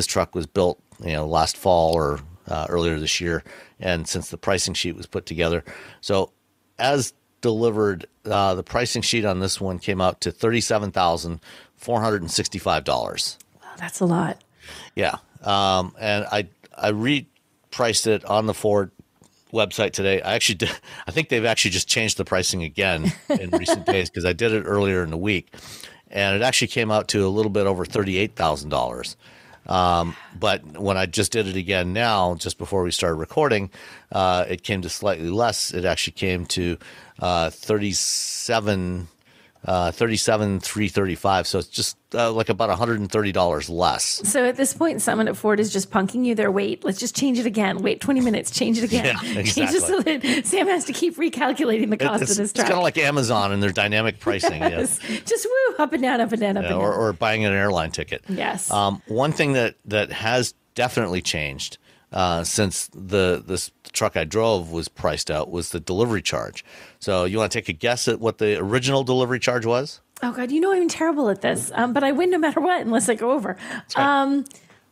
truck was built, last fall or earlier this year, and since the pricing sheet was put together. So as delivered, the pricing sheet on this one came out to $37,465. Wow, that's a lot. Yeah, and I repriced it on the Ford website today. I think they've actually just changed the pricing again in recent days, because I did it earlier in the week, and it actually came out to a little bit over $38,000. But when I just did it again now, just before we started recording, it came to slightly less. It actually came to 37,335. So it's just like about $130 less. So at this point, someone at Ford is just punking you their weight. Let's just change it again. Wait 20 minutes, change it again. Yeah, exactly. Change it so that Sam has to keep recalculating the cost of this truck. It's kind of like Amazon and their dynamic pricing. Yes. Just woo, up and down, up and down, up and down. Or buying an airline ticket. Yes. One thing that has definitely changed since this truck I drove was priced out was the delivery charge. So you want to take a guess at what the original delivery charge was? Oh God, I'm terrible at this. But I win no matter what unless I go over. Right.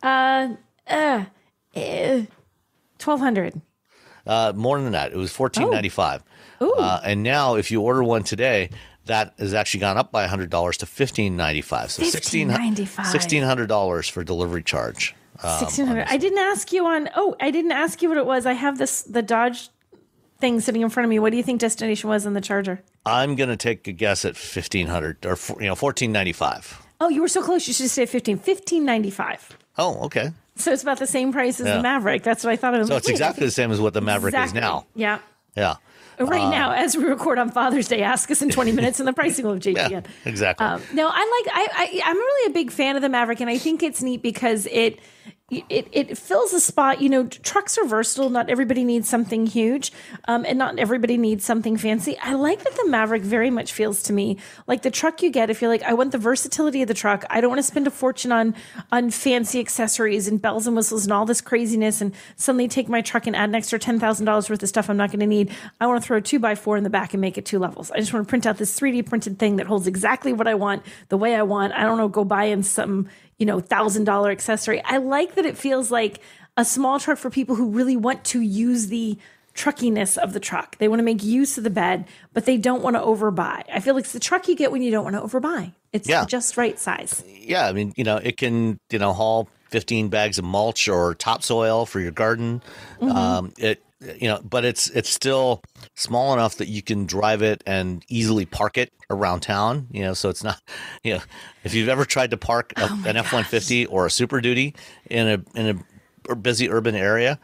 $1,200. More than that, it was $1,495. Ooh. And now, if you order one today, that has actually gone up by $100 to $1,595. So $1,600 for delivery charge. $1,600. I didn't ask you what it was. I have the Dodge thing sitting in front of me. What do you think destination was on the Charger? I'm going to take a guess at $1,500 or $1,495. Oh, you were so close. You should have said $1,595. Oh, okay. So it's about the same price as the Maverick. That's what I thought it was. So it's exactly the same as what the Maverick is now. Yeah. Yeah. Right now, as we record on Father's Day, ask us in 20 minutes and the pricing will have changed again. Exactly. I'm really a big fan of the Maverick, and I think it's neat because it fills a spot. Trucks are versatile. Not everybody needs something huge, and not everybody needs something fancy. I like that the Maverick very much feels to me like the truck you get if you're like, I want the versatility of the truck. I don't want to spend a fortune on fancy accessories and bells and whistles and all this craziness and suddenly take my truck and add an extra $10,000 worth of stuff I'm not going to need. I want to throw a 2x4 in the back and make it 2 levels. I just want to print out this 3D printed thing that holds exactly what I want, the way I want. I don't know, go buy in some $1,000 accessory. I like that it feels like a small truck for people who really want to use the truckiness of the truck. They want to make use of the bed, but they don't want to overbuy. I feel like it's the truck you get when you don't want to overbuy. It's just right size. Yeah, I mean, it can, haul 15 bags of mulch or topsoil for your garden. Mm-hmm. But it's still small enough that you can drive it and easily park it around town. So it's not, if you've ever tried to park an F-150 or a Super Duty in a busy urban area,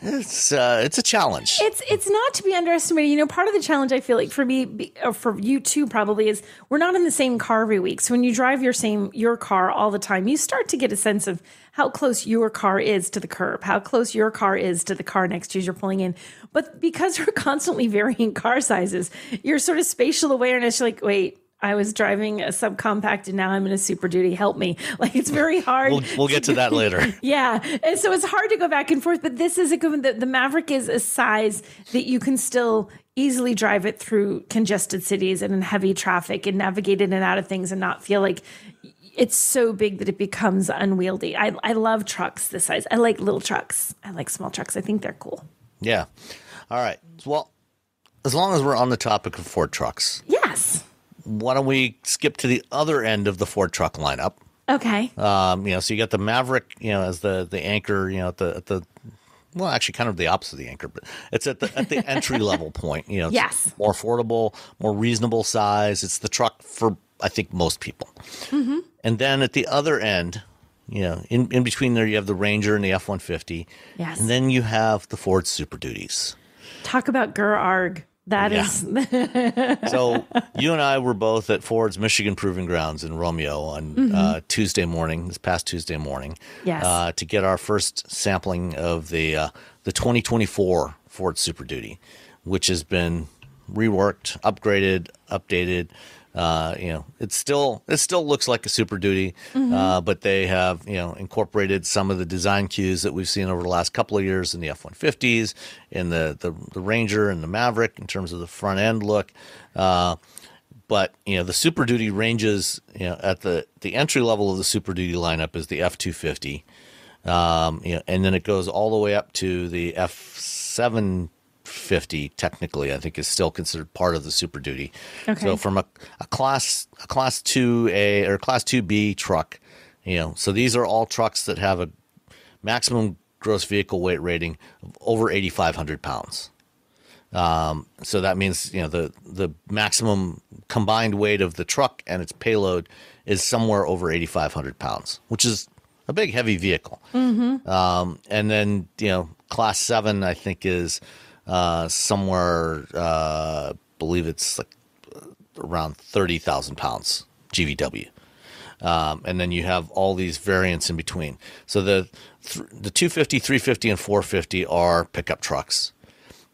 it's a challenge. It's not to be underestimated. Part of the challenge I feel like for me, or for you too, probably is we're not in the same car every week. So when you drive your car all the time, you start to get a sense of how close your car is to the curb, how close your car is to the car next to you as you're pulling in. But because we're constantly varying car sizes, your sort of spatial awareness, you're like, wait, I was driving a subcompact and now I'm in a Super Duty. Help me. Like, it's very hard. We'll get to that later. Yeah. And so it's hard to go back and forth, but this is a good one. The Maverick is a size that you can still easily drive it through congested cities and in heavy traffic and navigate in and out of things and not feel like it's so big that it becomes unwieldy. I love trucks this size. I like little trucks. I like small trucks. I think they're cool. Yeah. All right. Well, as long as we're on the topic of Ford trucks. Yes. Why don't we skip to the other end of the Ford truck lineup? Okay. So you got the Maverick, as the anchor, at the well, actually kind of the opposite of the anchor, but it's at the entry level point. It's yes. More affordable, more reasonable size. It's the truck for, I think, most people. Mm-hmm. And then at the other end, in between there, you have the Ranger and the F-150. Yes. And then you have the Ford Super Duties. Talk about Gur-Arg. That is. So you and I were both at Ford's Michigan Proving Grounds in Romeo on this past Tuesday morning. Yes. To get our first sampling of the 2024 Ford Super Duty, which has been reworked, upgraded, updated. It still looks like a Super Duty, but they have, incorporated some of the design cues that we've seen over the last couple of years in the F-150s, in the Ranger and the Maverick in terms of the front end look. But, the Super Duty ranges, at the entry level of the Super Duty lineup is the F-250. And then it goes all the way up to the F-750, technically, I think, is still considered part of the Super Duty. Okay. So from a class 2A or class 2B truck, so these are all trucks that have a maximum gross vehicle weight rating of over 8,500 pounds. So that means, the maximum combined weight of the truck and its payload is somewhere over 8,500 pounds, which is a big heavy vehicle. And then, class 7, I think, is somewhere, believe it's like around 30,000 pounds GVW. And then you have all these variants in between. So the 250, 350, and 450 are pickup trucks.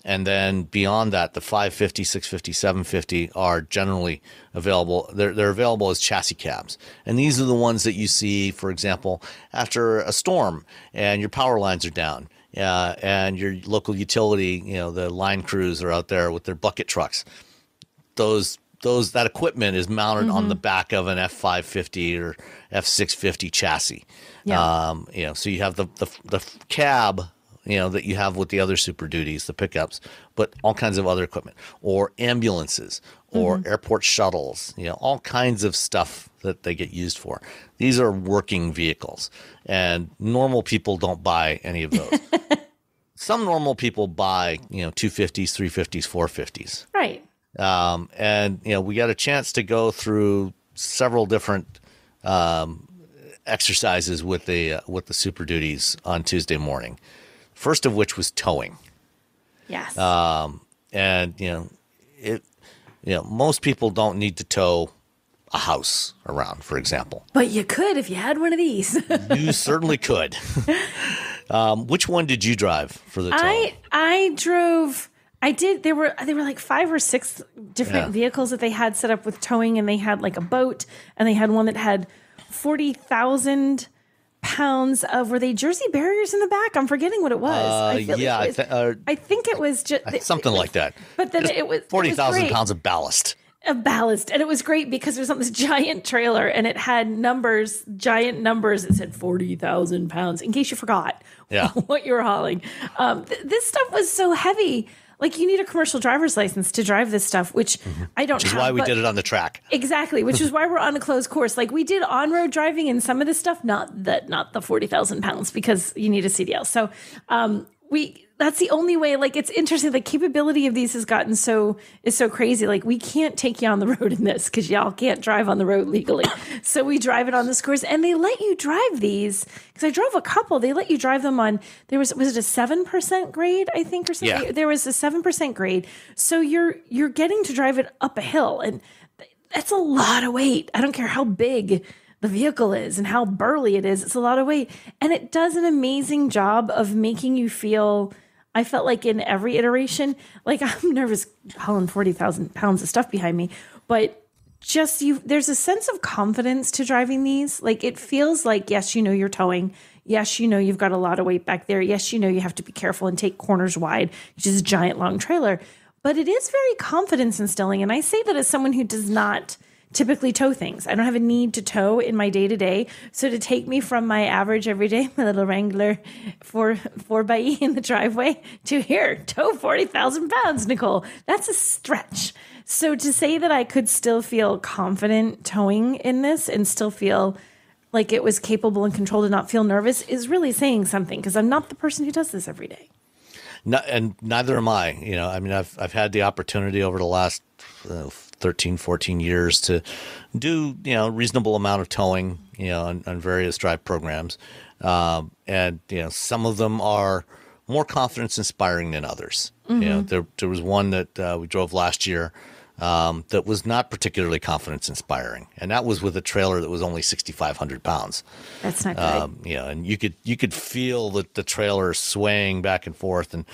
And then beyond that, the 550, 650, 750 are generally available. They're available as chassis cabs. And these are the ones that you see, for example, after a storm and your power lines are down. And your local utility, the line crews are out there with their bucket trucks. That equipment is mounted on the back of an F550 or F650 chassis. Yeah. So you have the cab, that you have with the other Super Duties, the pickups, but all kinds of other equipment, or ambulances, or airport shuttles, all kinds of stuff that they get used for. These are working vehicles, and normal people don't buy any of those. Some normal people buy, 250s, 350s, 450s. Right. And we got a chance to go through several different exercises with the Super Duties on Tuesday morning. First of which was towing. Yes. And most people don't need to tow a house around, for example. But you could if you had one of these. You certainly could. Which one did you drive for the towing? I drove. I did. There were like 5 or 6 different vehicles that they had set up with towing, and they had like a boat, and they had one that had 40,000 pounds of, were they Jersey barriers in the back? I'm forgetting what it was. I think it was just something like that. But then it was 40,000 pounds of ballast. And it was great because it was on this giant trailer, and it had giant numbers that said 40,000 pounds, in case you forgot what you were hauling. This stuff was so heavy. Like, you need a commercial driver's license to drive this stuff, which I don't have. Which is why we did it on the track. Exactly, which is why we're on a closed course. Like, we did on-road driving and some of this stuff, not the 40,000 pounds, because you need a CDL. So that's the only way. Like, it's interesting. The capability of these has gotten so crazy. Like, we can't take you on the road in this because y'all can't drive on the road legally. So we drive it on this course, and they let you drive these. Because I drove a couple. They let you drive them on. Was it a 7% grade, I think, or something? Yeah. There was a 7% grade. So you're getting to drive it up a hill, and that's a lot of weight. I don't care how big the vehicle is and how burly it is. It's a lot of weight, and it does an amazing job of making you feel. I felt like in every iteration, like, I'm nervous hauling 40,000 pounds of stuff behind me, but just there's a sense of confidence to driving these. Like, it feels like, yes, you're towing. Yes, you've got a lot of weight back there. Yes, you have to be careful and take corners wide, which is a giant long trailer, but it is very confidence instilling. And I say that as someone who does not typically tow things. I don't have a need to tow in my day-to-day. So to take me from my average everyday, my little Wrangler 4xe in the driveway, to here, tow 40,000 pounds, Nicole, that's a stretch. So to say that I could still feel confident towing in this and still feel like it was capable and controlled and not feel nervous is really saying something, because I'm not the person who does this every day. No, and neither am I. I've had the opportunity over the last 13, 14 years to do, reasonable amount of towing, on various drive programs. And, some of them are more confidence inspiring than others. There was one that we drove last year that was not particularly confidence inspiring. And that was with a trailer that was only 6,500 pounds. That's not good. And you could feel the trailer swaying back and forth, and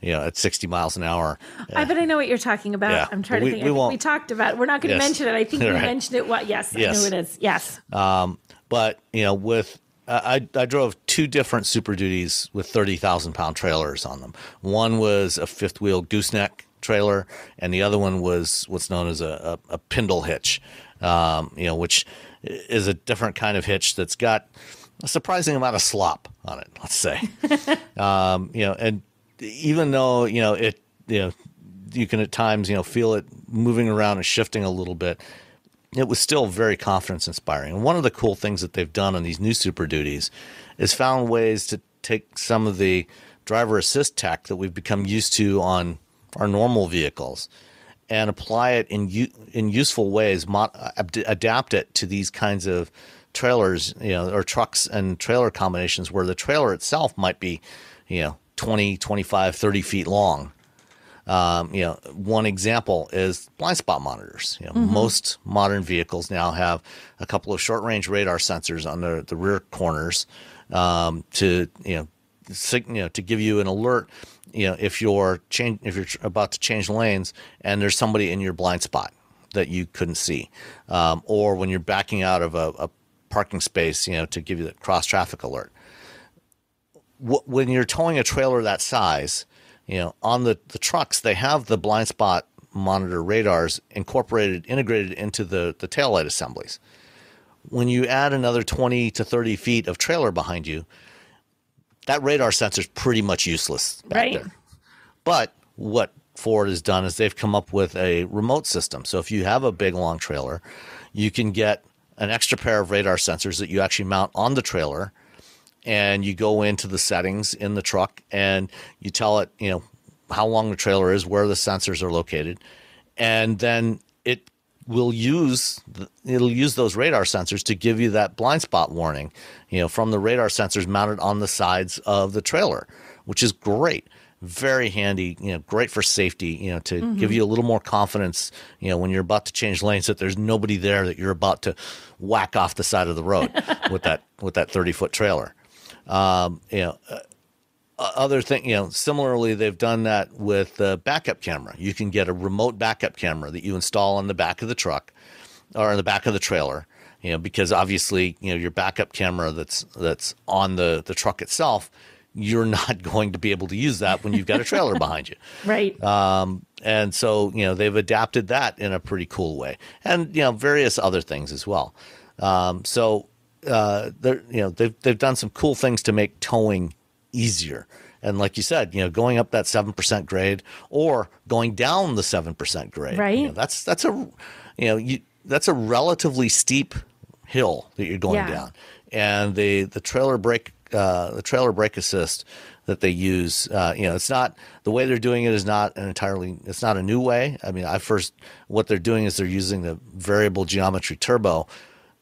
at 60 miles an hour. I bet I know what you're talking about. Yeah. I'm trying to think. We talked about it. We're not going to mention it. I think we mentioned it. Yes, I know it is. Yes. But, with I drove 2 different Super Duties with 30,000 pound trailers on them. One was a 5th wheel gooseneck trailer, and the other one was what's known as a pindle hitch, which is a different kind of hitch that's got a surprising amount of slop on it, let's say. And even though, you can at times, feel it moving around and shifting a little bit, it was still very confidence inspiring. And one of the cool things that they've done on these new Super Duties is found ways to take some of the driver assist tech that we've become used to on our normal vehicles and apply it in useful ways, adapt it to these kinds of trailers, or trucks and trailer combinations where the trailer itself might be, 20, 25, 30 feet long. One example is blind spot monitors. Most modern vehicles now have a couple of short range radar sensors on the rear corners, to give you an alert, if you're about to change lanes and there's somebody in your blind spot that you couldn't see, or when you're backing out of a parking space, to give you the cross traffic alert. When you're towing a trailer that size, on the trucks, they have the blind spot monitor radars integrated into the taillight assemblies. When you add another 20 to 30 feet of trailer behind you, that radar sensor is pretty much useless back there. But what Ford has done is they've come up with a remote system. So if you have a big, long trailer, you can get an extra pair of radar sensors that you actually mount on the trailer, and you go into the settings in the truck and you tell it, how long the trailer is, where the sensors are located, and then it'll use those radar sensors to give you that blind spot warning, from the radar sensors mounted on the sides of the trailer, which is great. Very handy, great for safety, to give you a little more confidence, when you're about to change lanes, that there's nobody there that you're about to whack off the side of the road with that 30-foot trailer. Other thing, similarly, they've done that with the backup camera. You can get a remote backup camera that you install on the back of the truck or on the back of the trailer, because obviously, your backup camera that's on the truck itself, you're not going to be able to use that when you've got a trailer behind you. Right. And so, they've adapted that in a pretty cool way, and, various other things as well. They've done some cool things to make towing easier. And like you said, going up that 7% grade or going down the 7% grade, right? That's a relatively steep hill that you're going down. And the trailer brake assist that they use, it's not, the way they're doing it is not it's not a new way. I mean, what they're doing is they're using the variable geometry turbo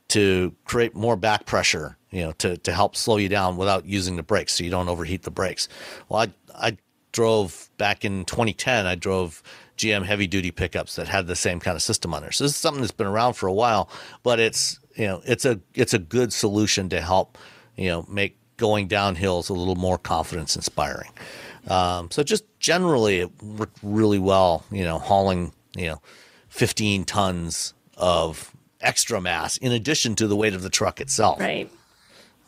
to create more back pressure, to help slow you down without using the brakes, so you don't overheat the brakes. Well, I drove back in 2010. I drove GM heavy duty pickups that had the same kind of system on there. So this is something that's been around for a while, but it's a good solution to help make going down hills a little more confidence inspiring. So just generally, it worked really well. Hauling 15 tons of extra mass in addition to the weight of the truck itself. Right.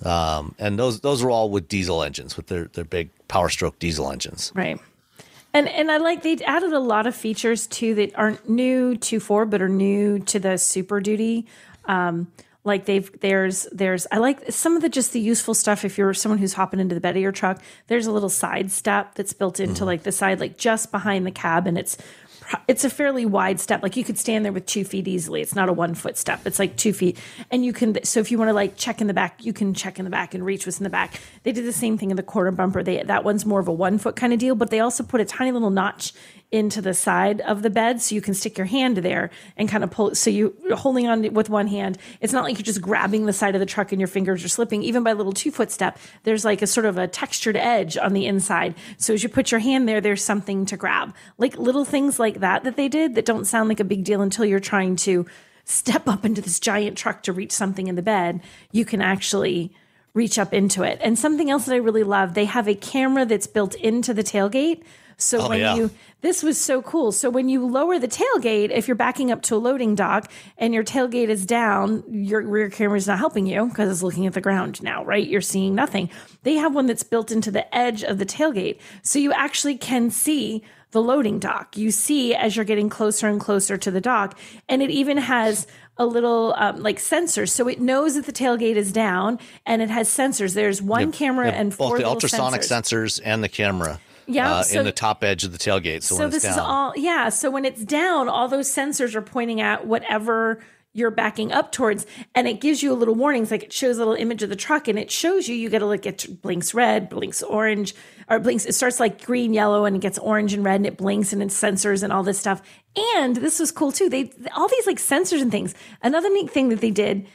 And those are all with diesel engines, with their big Power Stroke diesel engines. Right. And I like they added a lot of features too that aren't new to Ford but are new to the Super Duty. Like there's I like some of the useful stuff. If you're someone who's hopping into the bed of your truck, there's a little side step that's built into like the side, like just behind the cab, and it's a fairly wide step. Like you could stand there with 2 feet easily. It's not a 1 foot step. It's like 2 feet. And you can, so if you want to like check in the back, you can check in the back and reach what's in the back. They did the same thing in the quarter bumper. That one's more of a 1 foot kind of deal, but they also put a tiny little notch into the side of the bed so you can stick your hand there and kind of pull. So you're holding on with one hand. It's not like you're just grabbing the side of the truck and your fingers are slipping. Even by a little 2 foot step, there's like a sort of a textured edge on the inside. So as you put your hand there, there's something to grab. Like little things like that they did that don't sound like a big deal until you're trying to step up into this giant truck to reach something in the bed. You can actually reach up into it. And something else that I really love, they have a camera that's built into the tailgate. So this was so cool. So when you lower the tailgate, if you're backing up to a loading dock and your tailgate is down, your rear camera is not helping you because it's looking at the ground now, right? You're seeing nothing. They have one that's built into the edge of the tailgate. So you actually can see the loading dock. You see as you're getting closer and closer to the dock. And it even has a little like sensors. So it knows that the tailgate is down and it has sensors. There's one camera and four both the little ultrasonic sensors and the camera. In the top edge of the tailgate. So when it's down. So when it's down, all those sensors are pointing at whatever you're backing up towards, and it gives you a little warnings. Like it shows a little image of the truck, and it shows you got to look. It blinks red, blinks orange, or blinks. It starts like green, yellow, and it gets orange and red, and it blinks, and it's sensors and all this stuff. And this was cool too. They all these like sensors and things. Another neat thing that they did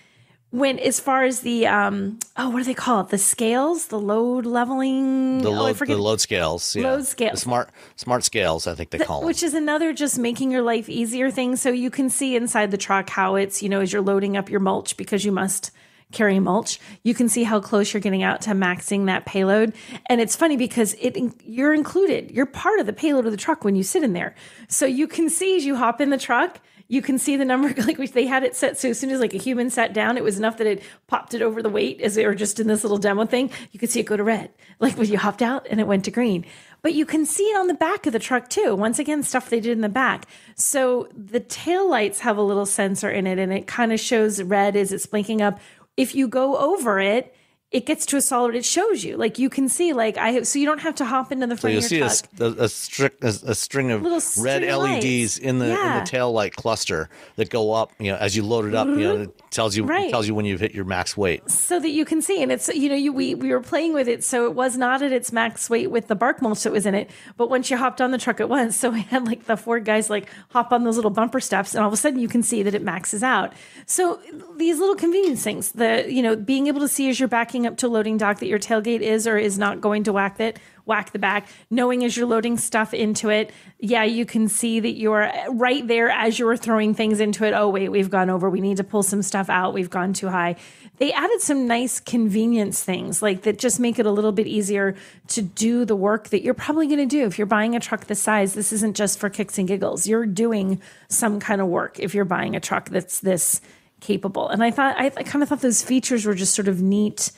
when as far as the what do they call it? The scales, the load leveling, the load scales, load scales, the smart scales, I think they call them, which is another just making your life easier thing. So you can see inside the truck how it's, as you're loading up your mulch, because you must carry mulch, you can see how close you're getting out to maxing that payload. And it's funny because you're part of the payload of the truck when you sit in there. So you can see as you hop in the truck, you can see the number, like they had it set. So as soon as like a human sat down, it was enough that it popped it over the weight as they were just in this little demo thing. You could see it go to red, like when you hopped out and it went to green. But you can see it on the back of the truck too. Once again, stuff they did in the back. So the taillights have a little sensor in it, and it kind of shows red as it's blinking up. If you go over it, it gets to a solid. It shows you, like you can see, so you don't have to hop into the front of your truck. So you'll see a string of red LEDs in the tail light cluster that go up. As you load it up, it tells you when you've hit your max weight, so that you can see. And it's we were playing with it, so it was not at its max weight with the bark mulch that was in it. But once you hopped on the truck, it was. So we had like the Ford guys hop on those little bumper steps, and all of a sudden you can see that it maxes out. So these little convenience things, being able to see as you're backing up to loading dock that your tailgate is or is not going to whack the back, knowing as you're loading stuff into it, you can see that you're right there as you're throwing things into it. Oh, wait, we've gone over. We need to pull some stuff out. We've gone too high. They added some nice convenience things that just make it a little bit easier to do the work that you're probably going to do. If you're buying a truck this size, this isn't just for kicks and giggles. You're doing some kind of work if you're buying a truck that's this capable. And I kind of thought those features were just sort of neat.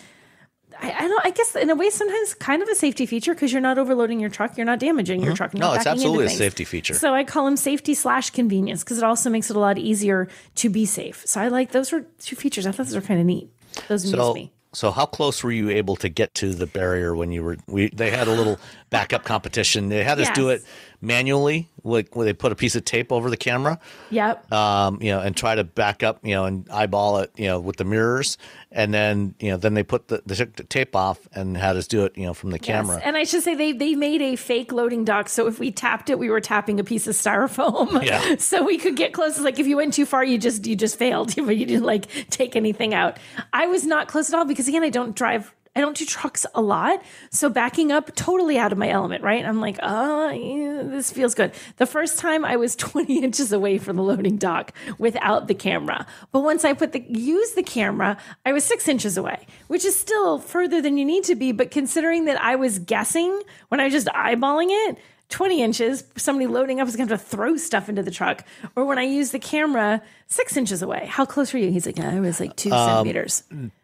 I guess in a way, sometimes kind of a safety feature because you're not overloading your truck. You're not damaging your truck. No, it's absolutely a safety feature. So I call them safety/convenience because it also makes it a lot easier to be safe. So I like those were two features. I thought those were kind of neat. Those amused me. So how close were you able to get to the barrier when you were? They had a little backup competition. They had us do it manually, where they put a piece of tape over the camera. Yep. And try to back up, and eyeball it, with the mirrors, and then then they took the tape off and had us do it, from the camera. And I should say they made a fake loading dock, so if we tapped it, we were tapping a piece of styrofoam. Yeah. So we could get close. Like if you went too far, you just failed, but you didn't take anything out. I was not close at all because again, I don't do trucks a lot. So backing up, totally out of my element, right? I'm like, this feels good. The first time I was 20 inches away from the loading dock without the camera. But once I used the camera, I was 6 inches away, which is still further than you need to be. But considering that I was guessing when I was just eyeballing it, 20 inches, somebody loading up is going to have to throw stuff into the truck. Or when I used the camera, 6 inches away. How close were you? He's like, I was 2 centimeters.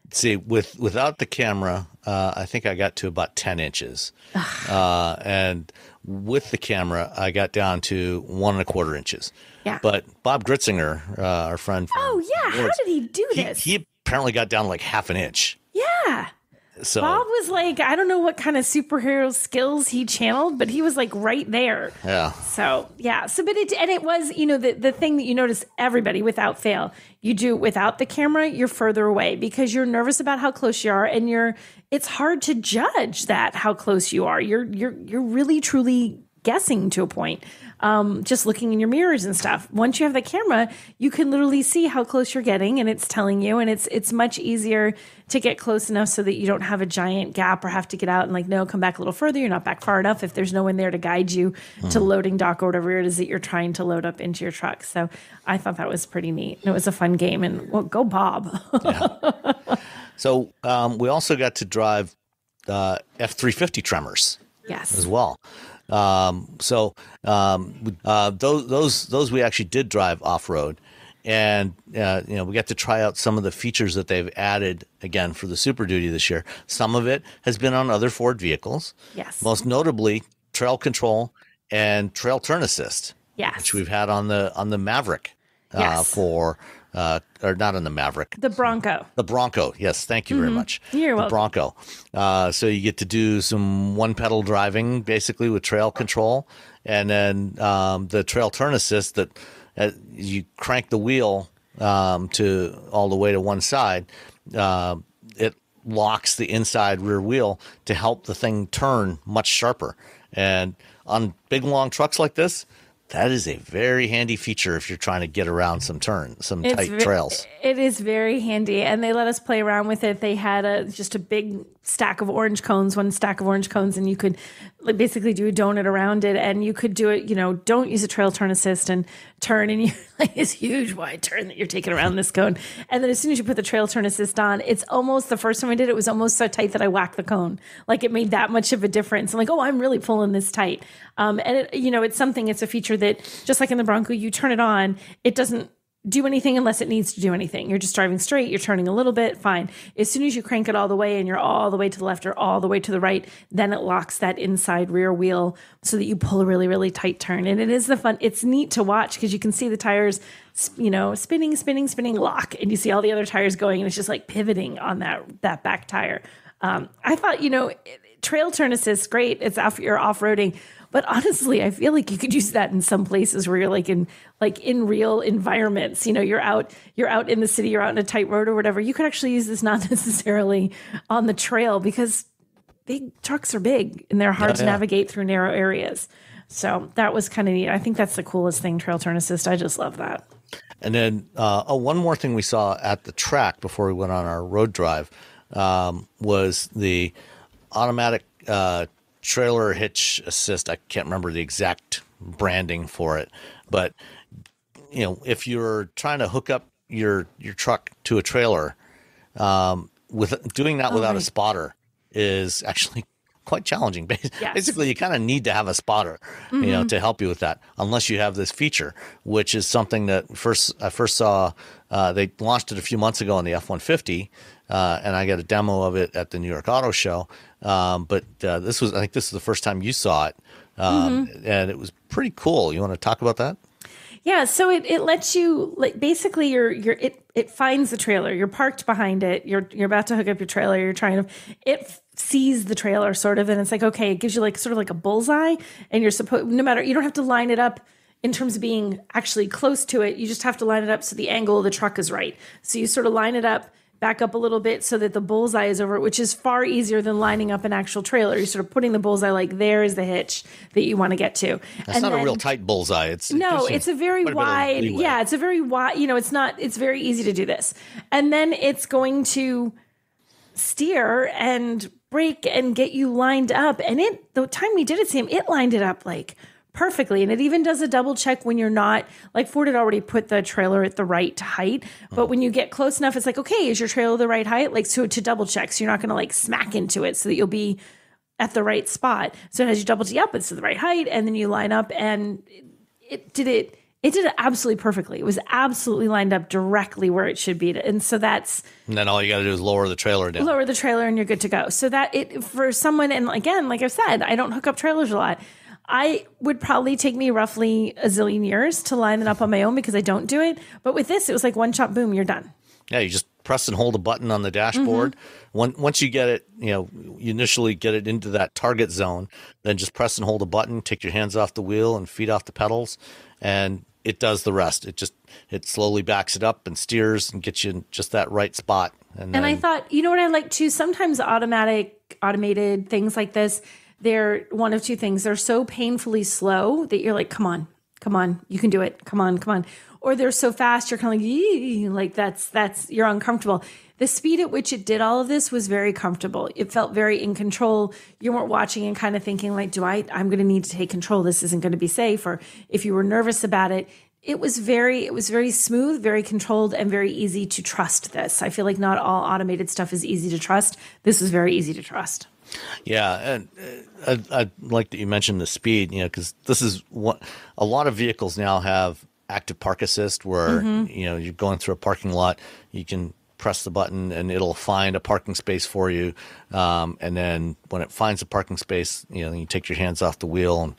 See, without the camera, I think I got to about 10 inches. And with the camera, I got down to 1.25 inches. Yeah. But Bob Gritzinger, our friend from how did he do this? He apparently got down half an inch. Yeah. So Bob was I don't know what kind of superhero skills he channeled, but he was right there. Yeah. So yeah. So but it was, the thing that you notice everybody without fail, you do without the camera, you're further away because you're nervous about how close you are, and it's hard to judge how close you are. You're really truly guessing to a point. Just looking in your mirrors and stuff. Once you have the camera, you can literally see how close you're getting, and it's telling you, and it's much easier to get close enough so that you don't have a giant gap or have to get out and no, come back a little further. You're not back far enough if there's no one there to guide you to loading dock or whatever it is that you're trying to load up into your truck. So I thought that was pretty neat. And it was a fun game, and go Bob. Yeah. So we also got to drive F-350 Tremors as well. Those we actually did drive off-road, and we got to try out some of the features that they've added again for the Super Duty this year. Some of it has been on other Ford vehicles. Yes. Most notably trail control and trail turn assist. Yes. Which we've had on the Maverick or not on the Maverick. The Bronco. The Bronco. Yes. Thank you very much. You're welcome. The Bronco. So you get to do some one-pedal driving, basically, with trail control. And then the trail turn assist that you crank the wheel to all the way to one side. It locks the inside rear wheel to help the thing turn much sharper. And on big, long trucks like this, That is a very handy feature if you're trying to get around some tight trails. It is very handy, and they let us play around with it. They had just a big stack of orange cones, one stack of orange cones, and you could basically do a donut around it, and you could do it, don't use a trail turn assist and turn, and you like this huge wide turn that you're taking around this cone. And then as soon as you put the trail turn assist on, it's almost, the first time I did it was almost so tight that I whacked the cone. Like it made that much of a difference. I'm like, oh, I'm really pulling this tight. And it's a feature that just like in the Bronco, you turn it on, it doesn't do anything unless it needs to do anything. You're just driving straight, you're turning a little bit, fine. As soon as you crank it all the way and you're all the way to the left or all the way to the right, then it locks that inside rear wheel so that you pull a really, really tight turn. And it's neat to watch because you can see the tires, spinning, lock, and you see all the other tires going, and it's just like pivoting on that back tire. I thought, trail turn assist, great. It's after you're off-roading. But honestly, I feel like you could use that in some places where you're in real environments. You're out in the city, you're out in a tight road or whatever. You could actually use this not necessarily on the trail because big trucks are big and they're hard to navigate through narrow areas. So that was kind of neat. I think that's the coolest thing, trail turn assist. I just love that. And then one more thing we saw at the track before we went on our road drive was the automatic trailer hitch assist. I can't remember the exact branding for it, but if you're trying to hook up your truck to a trailer, with doing that without a spotter is actually quite challenging. Basically, you kind of need to have a spotter, to help you with that, unless you have this feature, which is something that I first saw. They launched it a few months ago on the F-150, and I got a demo of it at the New York Auto Show. But I think this is the first time you saw it, and it was pretty cool. You want to talk about that? Yeah, so it lets you basically it finds the trailer. You're parked behind it. You're about to hook up your trailer. It sees the trailer sort of, and it's like, okay, it gives you sort of like a bullseye, and you don't have to line it up in terms of being actually close to it. You just have to line it up so the angle of the truck is right. So you sort of line it up, back up a little bit so that the bullseye is over it, which is far easier than lining up an actual trailer. You're sort of putting the bullseye there is the hitch that you want to get to. That's not a real tight bullseye. It's a very wide. Yeah, it's a very wide. It's very easy to do this. And then it's going to steer and brake and get you lined up. And the time we did it, Sam, it lined it up perfectly. And it even does a double check when you're not, Ford had already put the trailer at the right height. But when you get close enough, it's like, okay, is your trailer the right height? So to double check. So you're not going to smack into it so that you'll be at the right spot. So as you double T up, it's to the right height. And then you line up, and it did it absolutely perfectly. It was absolutely lined up directly where it should be. And so and then all you got to do is lower the trailer down. Lower the trailer and you're good to go. So that for someone, and again, like I've said, I don't hook up trailers a lot. I would probably take me roughly a zillion years to line it up on my own because I don't do it. But with this, it was one chop, boom, you're done. Yeah, you just press and hold a button on the dashboard. Once you get it, you initially get it into that target zone, then just press and hold a button, take your hands off the wheel and feet off the pedals, and it does the rest. It slowly backs it up and steers and gets you in just that right spot. And I thought, what I like too, sometimes automated things like this, they're one of two things. They're so painfully slow that you're like, come on, you can do it. Come on. Or they're so fast, you're kind of that's you're uncomfortable. The speed at which it did all of this was very comfortable. It felt very in control. You weren't watching and kind of thinking I'm going to need to take control. This isn't going to be safe. Or if you were nervous about it, it was very smooth, very controlled, and very easy to trust this. I feel like not all automated stuff is easy to trust. This is very easy to trust. Yeah, and I like that you mentioned the speed, because this is what a lot of vehicles now have active park assist where, you're going through a parking lot, you can press the button and it'll find a parking space for you. And then when it finds a parking space, you take your hands off the wheel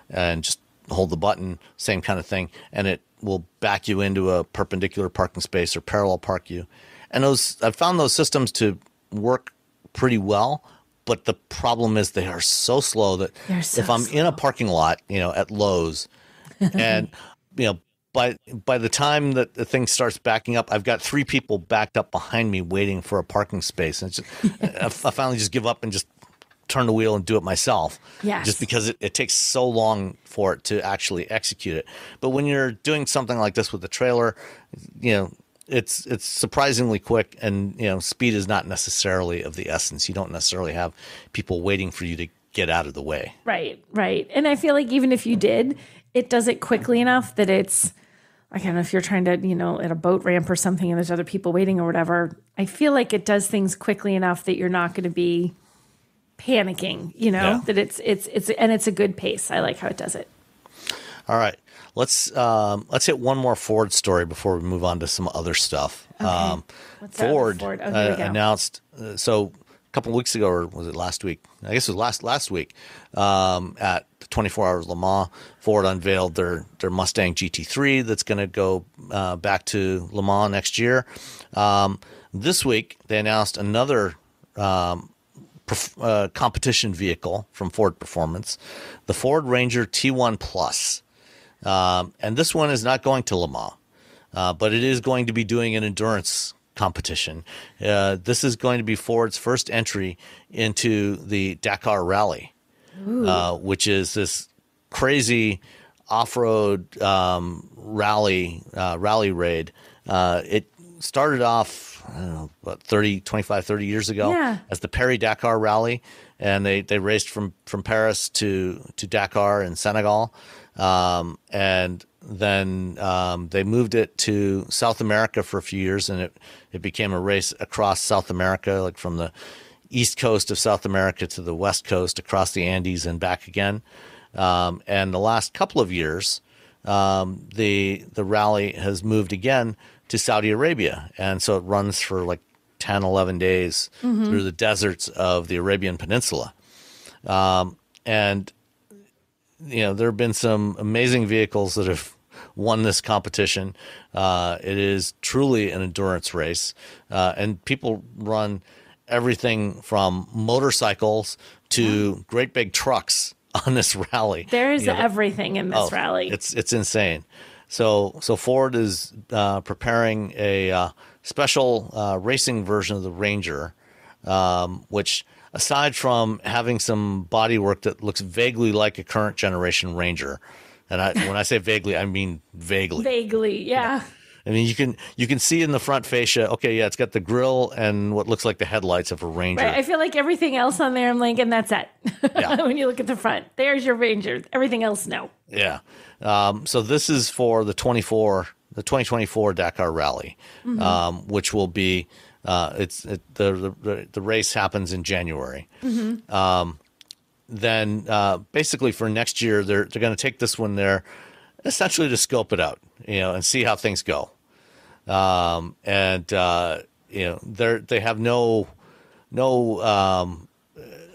and just hold the button, same kind of thing. And it will back you into a perpendicular parking space or parallel park you. And I've found those systems to work pretty well. But the problem is they are so slow that if I'm in a parking lot, at Lowe's, and by the time that the thing starts backing up, I've got 3 people backed up behind me waiting for a parking space, and I finally just give up and just turn the wheel and do it myself. Yes. Just because it takes so long for it to actually execute it. But when you're doing something like this with the trailer, it's surprisingly quick, and speed is not necessarily of the essence. You don't necessarily have people waiting for you to get out of the way. Right. And I feel like even if you did, it does it quickly enough that it's, I don't know if you're trying to, at a boat ramp or something and there's other people waiting or whatever. I feel like it does things quickly enough that you're not going to be panicking, that it's a good pace. I like how it does it. All right. Let's hit one more Ford story before we move on to some other stuff. Okay. Ford announced, so a couple of weeks ago, or was it last week? I guess it was last week, at the 24 Hours Le Mans, Ford unveiled their Mustang GT3 that's going to go back to Le Mans next year. This week, they announced another competition vehicle from Ford Performance, the Ford Ranger T1 Plus. And this one is not going to Le Mans, but it is going to be doing an endurance competition. This is going to be Ford's first entry into the Dakar Rally, which is this crazy off-road rally raid. It started off, I don't know, about 25, 30 years ago as the Paris-Dakar Rally, and they raced from Paris to Dakar in Senegal. And then they moved it to South America for a few years, and it became a race across South America, like from the east coast of South America to the west coast, across the Andes and back again. And the last couple of years, the rally has moved again to Saudi Arabia, and so it runs for like 10, 11 days through the deserts of the Arabian Peninsula. And there have been some amazing vehicles that have won this competition. It is truly an endurance race, and people run everything from motorcycles to great big trucks on this rally. There's everything in this rally. It's insane. So Ford is preparing a special racing version of the Ranger, which, aside from having some bodywork that looks vaguely like a current generation Ranger, and when I say vaguely, I mean vaguely. Vaguely, yeah. I mean, you can see in the front fascia, okay, yeah, it's got the grille and what looks like the headlights of a Ranger. Right. I feel like everything else on there, I'm like, and that's it. Yeah. When you look at the front, there's your Ranger. Everything else, no. Yeah. So this is for the 2024 Dakar Rally, which will be the race happens in January. Then basically for next year, they're going to take this one there, essentially to scope it out, and see how things go. They have no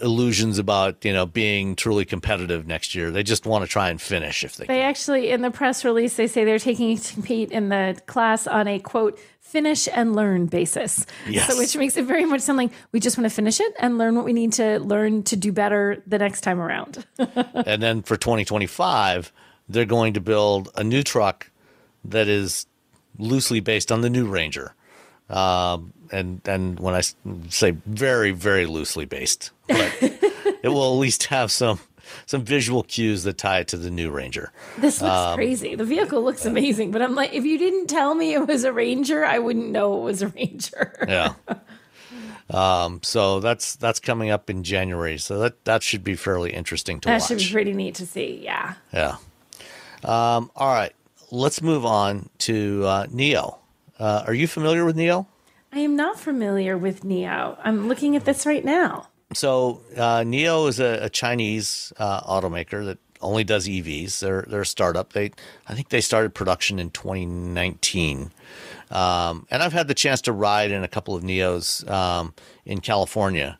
illusions about being truly competitive next year. They just want to try and finish if they can. They actually, in the press release, they say they're taking to compete in the class on a, quote, finish and learn basis. Yes. So, which makes it very much sound like we just want to finish it and learn what we need to learn to do better the next time around. And then for 2025, they're going to build a new truck that is loosely based on the new Ranger. And when I say very, very loosely based, but it will at least have some visual cues that tie it to the new Ranger. This looks crazy. The vehicle looks amazing, but I'm like, if you didn't tell me it was a Ranger, I wouldn't know it was a Ranger. Yeah. So that's coming up in January. So that should be fairly interesting to watch. That should be pretty neat to see. Yeah. Yeah. All right. Let's move on to NIO. Are you familiar with NIO? I am not familiar with NIO. I'm looking at this right now. So NIO is a Chinese automaker that only does EVs. They're a startup. I think they started production in 2019. And I've had the chance to ride in a couple of NIOs in California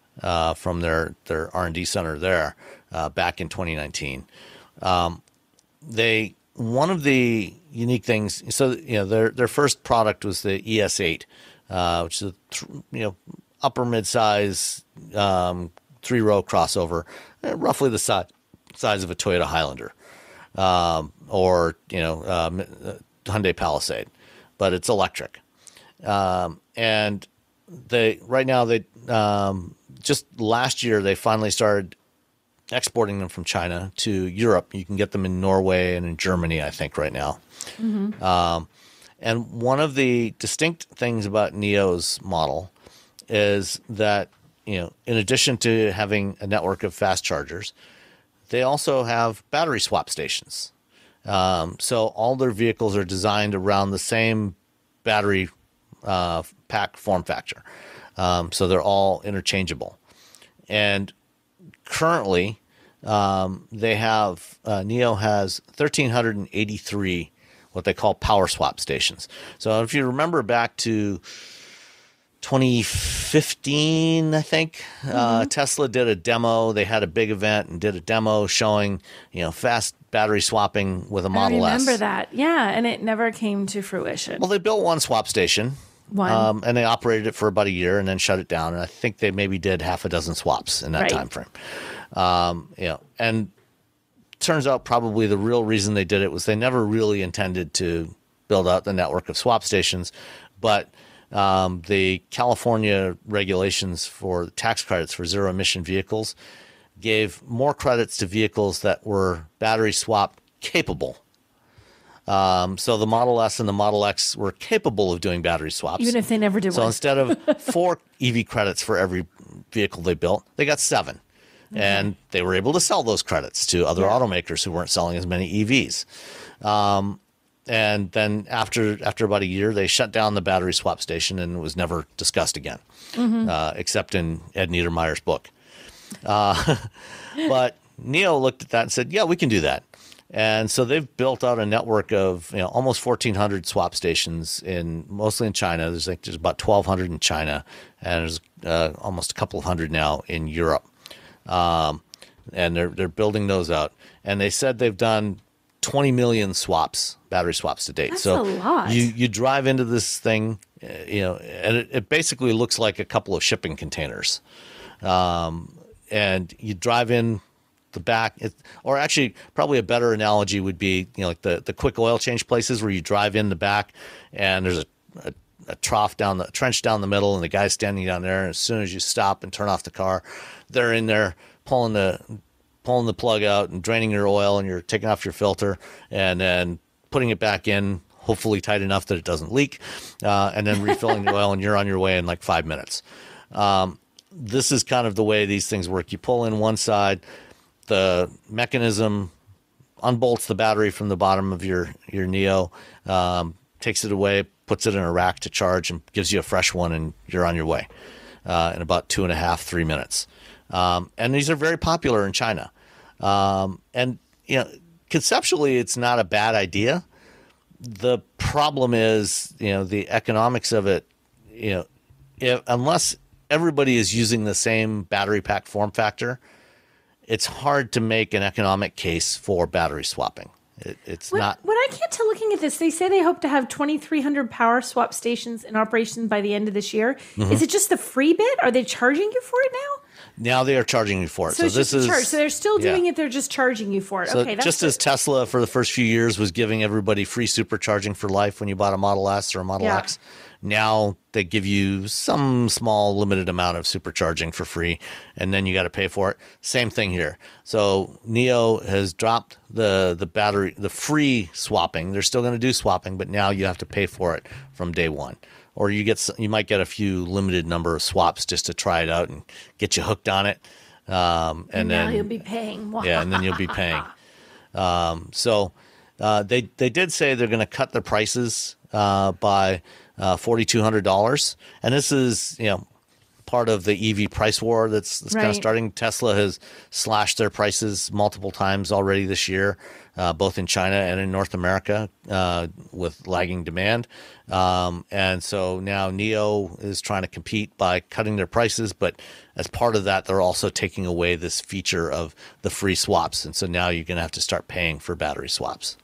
from their R&D center there back in 2019. One of the unique things, so their first product was the ES8, which is a upper midsize 3-row crossover, roughly the size of a Toyota Highlander, or Hyundai Palisade, but it's electric. And right now just last year, they finally started exporting them from China to Europe. You can get them in Norway and in Germany, I think, right now. And one of the distinct things about NIO's model is that, in addition to having a network of fast chargers, they also have battery swap stations. So all their vehicles are designed around the same battery pack form factor. So they're all interchangeable. And currently, they have NIO has 1,383 what they call power swap stations. So if you remember back to 2015, I think, Tesla did a demo. They had a big event and did a demo showing, fast battery swapping with a Model S. I remember that. Yeah, and it never came to fruition. Well, they built one swap station. And they operated it for about a year and then shut it down. And I think they maybe did half a dozen swaps in that time frame. And turns out probably the real reason they did it was they never really intended to build out the network of swap stations. But the California regulations for tax credits for zero emission vehicles gave more credits to vehicles that were battery swap capable. So the Model S and the Model X were capable of doing battery swaps. Even if they never did one. So instead of 4 EV credits for every vehicle they built, they got 7. And they were able to sell those credits to other automakers who weren't selling as many EVs. And then after about a year, they shut down the battery swap station and it was never discussed again, except in Ed Niedermeyer's book. But NIO looked at that and said, yeah, we can do that. And so they've built out a network of almost 1,400 swap stations mostly in China. There's about 1,200 in China, and there's almost a couple of hundred now in Europe. And they're building those out. And they said they've done 20 million battery swaps to date. That's a lot. You drive into this thing, and it basically looks like a couple of shipping containers. And you drive in the back, or actually probably a better analogy would be like the quick oil change places where you drive in the back and there's a trench down the middle and the guy's standing down there, and as soon as you stop and turn off the car, they're in there pulling the plug out and draining your oil, and you're taking off your filter and then putting it back in, hopefully tight enough that it doesn't leak, and then refilling the oil, and you're on your way in like 5 minutes. This is kind of the way these things work. You pull in one side, the mechanism unbolts the battery from the bottom of your NIO, takes it away, puts it in a rack to charge, and gives you a fresh one, and you're on your way in about 2.5, 3 minutes. And these are very popular in China. And conceptually, it's not a bad idea. The problem is, the economics of it. Unless everybody is using the same battery pack form factor, it's hard to make an economic case for battery swapping. It's not. What I can't tell looking at this, they say they hope to have 2,300 power swap stations in operation by the end of this year. Is it just the free bit? Are they charging you for it now? Now they are charging you for it. So this is charge. So they're still doing it. They're just charging you for it. So okay, that's just as Tesla for the first few years was giving everybody free supercharging for life when you bought a Model S or a Model X, now they give you some small limited amount of supercharging for free, and then you got to pay for it. Same thing here. So NIO has dropped the free swapping. They're still going to do swapping, but now you have to pay for it from day one. Or you might get a few limited number of swaps just to try it out and get you hooked on it. And now then you'll be paying. and then you'll be paying. So they did say they're going to cut their prices by $4,200, and this is part of the EV price war that's kind of starting. Tesla has slashed their prices multiple times already this year, both in China and in North America, with lagging demand. And so now NIO is trying to compete by cutting their prices, but as part of that, they're also taking away this feature of the free swaps. And so now you're going to have to start paying for battery swaps.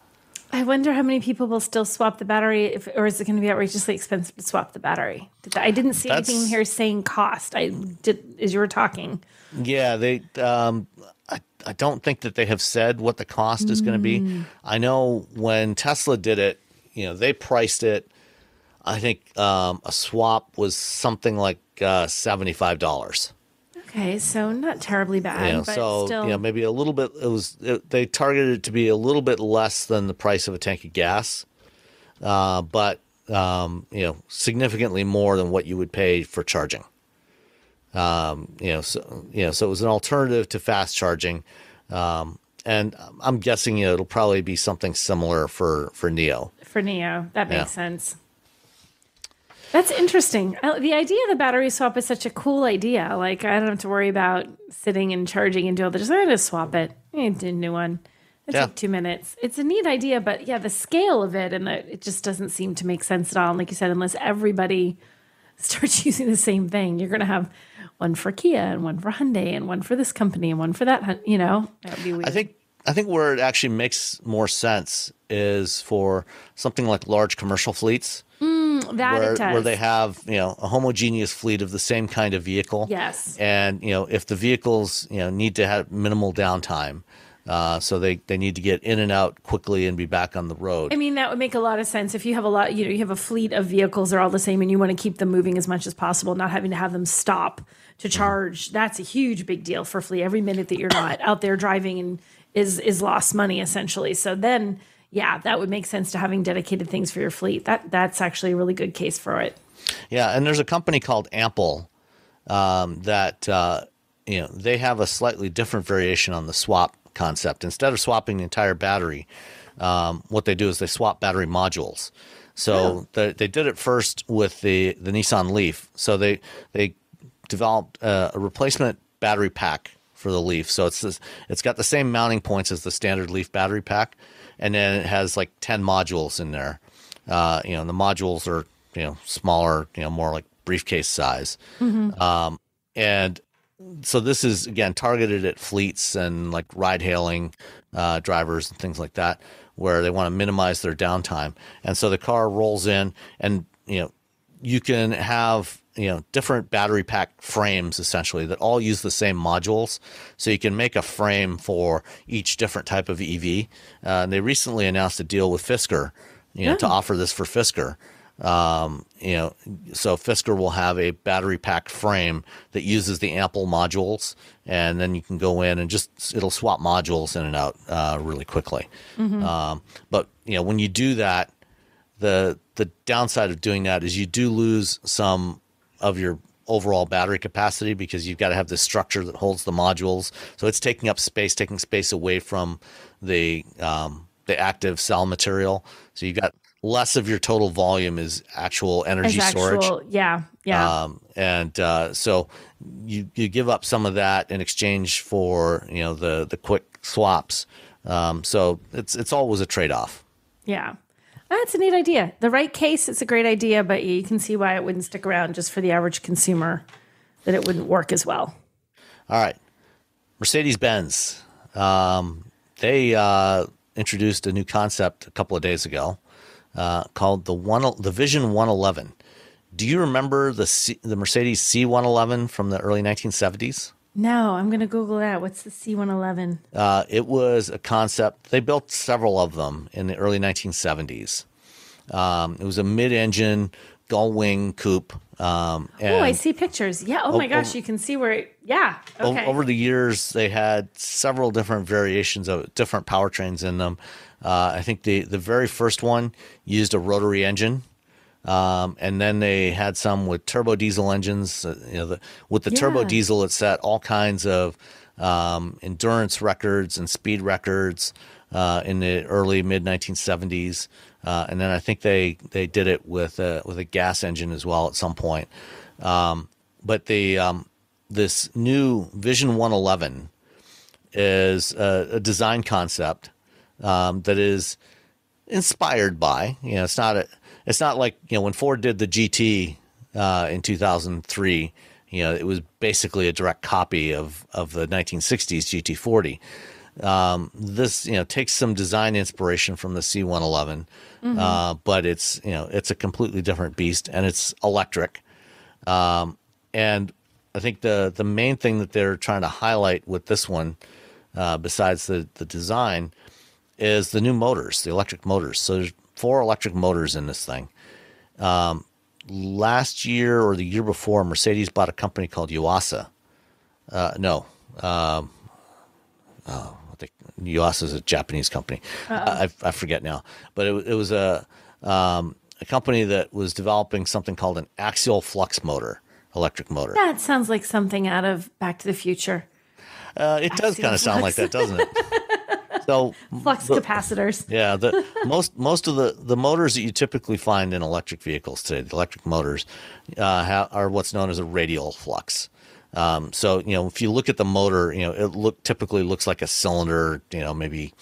I wonder how many people will still swap the battery, or is it going to be outrageously expensive to swap the battery? I didn't see anything here saying cost. I did as you were talking. Yeah, they. I don't think that they have said what the cost is going to be. I know when Tesla did it, they priced it. I think a swap was something like $75. Okay, so not terribly bad, but so still. maybe a little bit. They targeted it to be a little bit less than the price of a tank of gas, but significantly more than what you would pay for charging. So it was an alternative to fast charging, and I'm guessing it'll probably be something similar for Neo. For Neo, that makes sense. That's interesting. The idea of the battery swap is such a cool idea. Like, I don't have to worry about sitting and charging and doing this. I just swap it. I did a new one. It took 2 minutes. It's a neat idea, but the scale of it it just doesn't seem to make sense at all. And like you said, unless everybody starts using the same thing, you're going to have one for Kia and one for Hyundai and one for this company and one for that. That would be weird. I think where it actually makes more sense is for something like large commercial fleets. Where they have a homogeneous fleet of the same kind of vehicle. Yes. And if the vehicles need to have minimal downtime, so they need to get in and out quickly and be back on the road. I mean, that would make a lot of sense if you have you have a fleet of vehicles, they're all the same, and you want to keep them moving as much as possible, not having to have them stop to charge. That's a huge big deal for fleet. Every minute that you're not out there driving and is lost money essentially. So then. Yeah, that would make sense to having dedicated things for your fleet. That's actually a really good case for it. Yeah, and there's a company called Ample that they have a slightly different variation on the swap concept. Instead of swapping the entire battery, what they do is they swap battery modules. So they did it first with the Nissan Leaf. So they developed a replacement battery pack for the Leaf. So it's got the same mounting points as the standard Leaf battery pack. And then it has like 10 modules in there. The modules are, smaller, more like briefcase size. Mm-hmm. And so this is, again, targeted at fleets and like ride hailing drivers and things like that, where they want to minimize their downtime. And so the car rolls in and, you can have, different battery pack frames essentially that all use the same modules. So you can make a frame for each different type of EV. And they recently announced a deal with Fisker, to offer this for Fisker. So Fisker will have a battery pack frame that uses the Ample modules, and then you can go in and it'll swap modules in and out really quickly. Mm-hmm. But when you do that, the downside of doing that is you do lose some of your overall battery capacity because you've got to have this structure that holds the modules. So it's taking space away from the active cell material. So you've got less of your total volume is actual energy storage. Yeah. So you give up some of that in exchange for the quick swaps. So it's always a trade-off. Yeah. That's a neat idea. The right case, it's a great idea, but you can see why it wouldn't stick around just for the average consumer, that it wouldn't work as well. All right. Mercedes-Benz. They introduced a new concept a couple of days ago called the Vision 111. Do you remember the Mercedes C111 from the early 1970s? No, I'm going to Google that. What's the C111? It was a concept. They built several of them in the early 1970s. It was a mid-engine gull-wing coupe. I see pictures. Yeah. Oh, my gosh. You can see where okay. Over the years, they had several different variations of different powertrains in them. I think the very first one used a rotary engine. And then they had some with turbo diesel engines. With the turbo diesel, it set all kinds of endurance records and speed records in the early mid 1970s. And then I think they did it with a gas engine as well at some point. But this new Vision 111 is a design concept that is inspired by. It's not like when Ford did the GT in 2003. It was basically a direct copy of the 1960s GT40. This takes some design inspiration from the C111, but it's a completely different beast, and it's electric. And I think the main thing that they're trying to highlight with this one, besides the design, is the new motors, the electric motors. So there's 4 electric motors in this thing. Last year or the year before, Mercedes bought a company called Yuasa. No. I think Yuasa is a Japanese company. I forget now, but it was a company that was developing something called an axial flux motor, electric motor. That sounds like something out of Back to the Future. It does kind of sound like that, doesn't it? So flux capacitors. Yeah, most of the motors that you typically find in electric vehicles today, the electric motors, are what's known as a radial flux. So if you look at the motor, it typically looks like a cylinder, maybe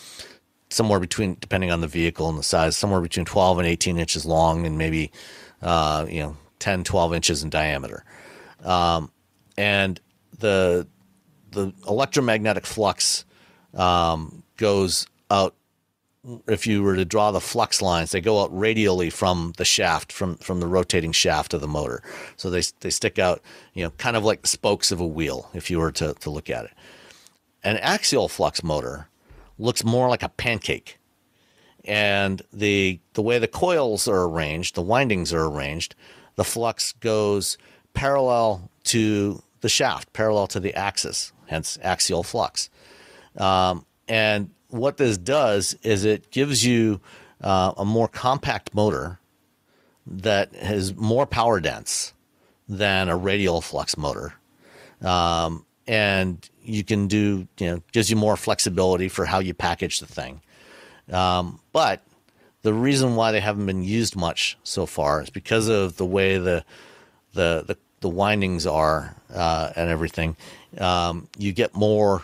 somewhere between, depending on the vehicle and the size, somewhere between 12 and 18 inches long, and maybe 10, 12 inches in diameter. And the electromagnetic flux goes out. If you were to draw the flux lines, they go out radially from the shaft, from the rotating shaft of the motor. So they stick out, kind of like the spokes of a wheel, if you were to look at it. An axial flux motor looks more like a pancake. And the way the coils are arranged, the windings are arranged, the flux goes parallel to the shaft, parallel to the axis, hence axial flux. And what this does is it gives you a more compact motor that is more power dense than a radial flux motor. And you can do, gives you more flexibility for how you package the thing. But the reason why they haven't been used much so far is because of the way the windings are and everything. You get more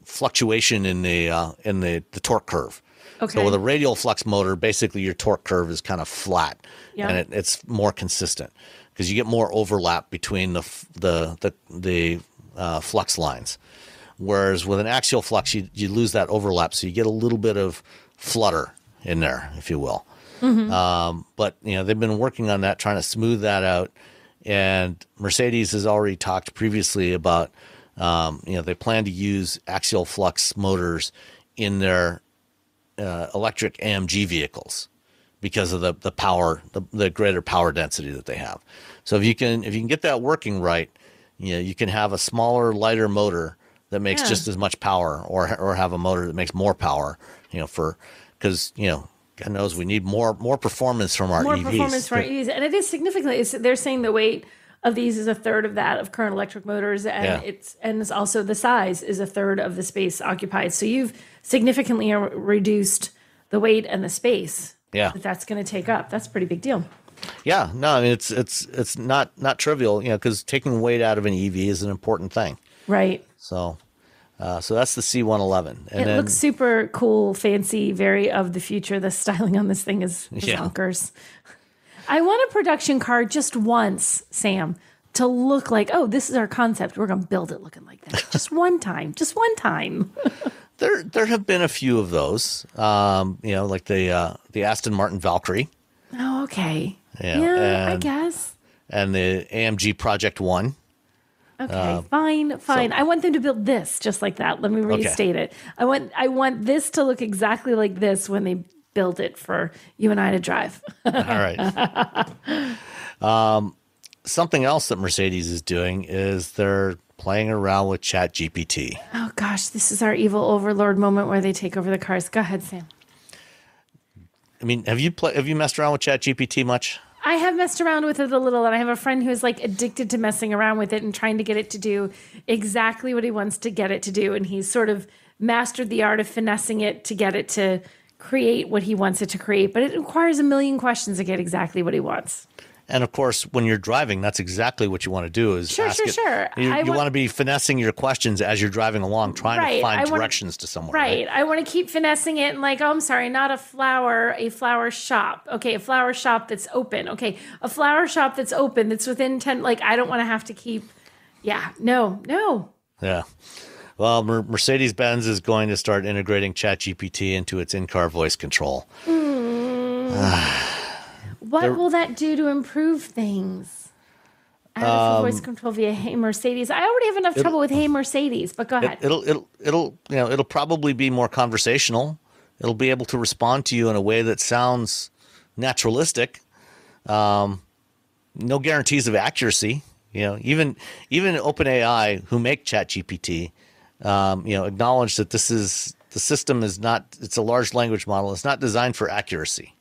fluctuation in the torque curve. Okay. So with a radial flux motor, basically your torque curve is kind of flat, yeah. and it's more consistent because you get more overlap between the flux lines. Whereas with an axial flux, you lose that overlap, so you get a little bit of flutter in there, if you will. Mm-hmm. But they've been working on that, trying to smooth that out. And Mercedes has already talked previously about they plan to use axial flux motors in their electric AMG vehicles because of the power, the greater power density that they have. So if you can get that working right, you can have a smaller, lighter motor that makes just as much power, or have a motor that makes more power. Because God knows we need more performance from our EVs. More performance from our EVs, and it is significantly. They're saying the weight of these is a third of that of current electric motors, and it's also the size is a third of the space occupied. So you've significantly reduced the weight and the space. Yeah, that's going to take up. That's a pretty big deal. Yeah, no, I mean it's not trivial, because taking weight out of an EV is an important thing. Right. So that's the C111. And it looks super cool, fancy, very of the future. The styling on this thing is bonkers. I want a production car just once, Sam, to look like, oh, this is our concept. We're going to build it looking like that. Just one time. Just one time. There have been a few of those, like the Aston Martin Valkyrie. Oh, okay. Yeah, I guess. And the AMG Project One. Okay, fine. So, I want them to build this just like that. Let me restate it. I want this to look exactly like this when they build it for you and I to drive. All right. Something else that Mercedes is doing is they're playing around with ChatGPT. Oh gosh, this is our evil overlord moment where they take over the cars. Go ahead, Sam. I mean, have you messed around with ChatGPT much? I have messed around with it a little, and I have a friend who is like addicted to messing around with it and trying to get it to do exactly what he wants to get it to do. And he's sort of mastered the art of finessing it to get it to create what he wants it to create. But it requires a million questions to get exactly what he wants. And of course, when you're driving, that's exactly what you want to do is ask it. Sure. You want to be finessing your questions as you're driving along, trying to find directions to somewhere. Right. I want to keep finessing it and like, oh, I'm sorry, not a flower shop. Okay, a flower shop that's open. Okay, a flower shop that's open that's within 10, like I don't want to have to keep, no. Yeah. Well, Mercedes-Benz is going to start integrating ChatGPT into its in-car voice control. What will that do to improve things? Voice control via Hey Mercedes. I already have enough trouble with Hey Mercedes, but go ahead. It'll probably be more conversational. It'll be able to respond to you in a way that sounds naturalistic. No guarantees of accuracy. Even OpenAI, who make ChatGPT, acknowledge that the system is not. It's a large language model. It's not designed for accuracy.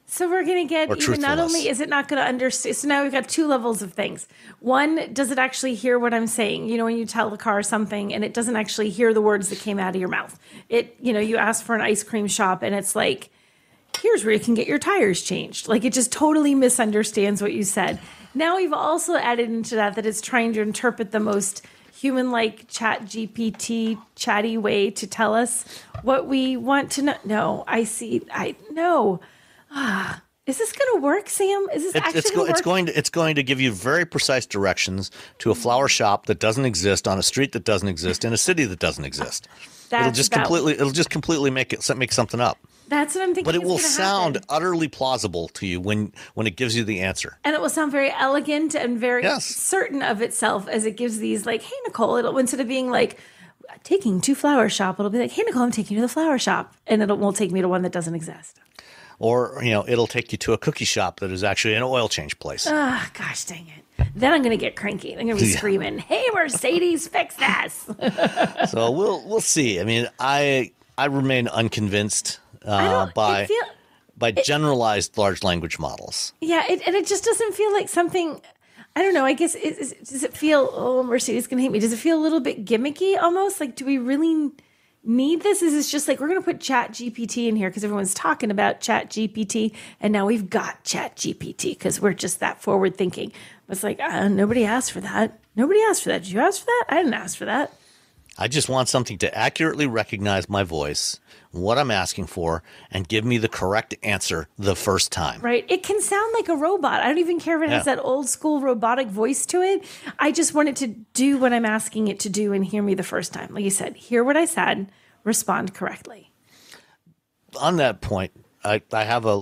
So we're going to get even not only is it not going to understand. So now we've got two levels of things. One, does it actually hear what I'm saying? When you tell the car something and it doesn't actually hear the words that came out of your mouth. You ask for an ice cream shop and it's like, here's where you can get your tires changed. Like it just totally misunderstands what you said. Now we've also added into that it's trying to interpret the most human-like ChatGPT chatty way to tell us what we want to know. No, I see. I know. Is this going to work, Sam? Is this actually going to work? It's going to give you very precise directions to a flower shop that doesn't exist, on a street that doesn't exist, in a city that doesn't exist. It'll just completely make something up. That's what I'm thinking. But it will sound utterly plausible to you when it gives you the answer. And it will sound very elegant and very certain of itself as it gives these like, hey, Nicole, instead of being like, taking to flower shop, it'll be like, hey, Nicole, I'm taking you to the flower shop. And it won't take me to one that doesn't exist. Or, it'll take you to a cookie shop that is actually an oil change place. Oh, gosh dang it. Then I'm going to get cranky. I'm going to be screaming, hey, Mercedes, fix this. So we'll see. I mean, I remain unconvinced by generalized large language models. Yeah, and it just doesn't feel like something, I don't know, I guess, does it feel, Mercedes can hate me. Does it feel a little bit gimmicky almost? Like, do we really need this? Is this just like, we're going to put ChatGPT in here because everyone's talking about ChatGPT, and now we've got ChatGPT because we're just that forward thinking. It's like, nobody asked for that. Nobody asked for that. Did you ask for that? I didn't ask for that. I just want something to accurately recognize my voice, what I'm asking for, and give me the correct answer the first time. Right. It can sound like a robot. I don't even care if it has that old school robotic voice to it. I just want it to do what I'm asking it to do and hear me the first time. Like you said, hear what I said, respond correctly. On that point, I have a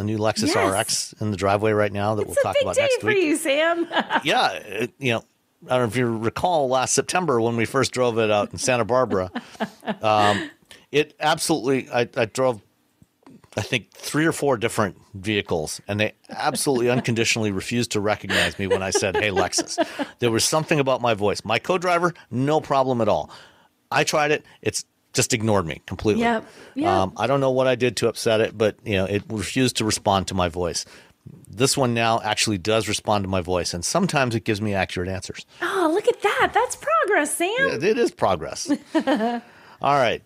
new Lexus RX in the driveway right now that we'll talk about next week. It's a big day for you, Sam. Yeah. I don't know if you recall last September when we first drove it out in Santa Barbara. It absolutely, I drove, I think, 3 or 4 different vehicles, and they absolutely unconditionally refused to recognize me when I said, hey, Lexus. There was something about my voice. My co-driver, no problem at all. I tried it. It's just ignored me completely. Yep. I don't know what I did to upset it, but it refused to respond to my voice. This one now actually does respond to my voice, and sometimes it gives me accurate answers. Oh, look at that. That's progress, Sam. Yeah, it is progress. All right.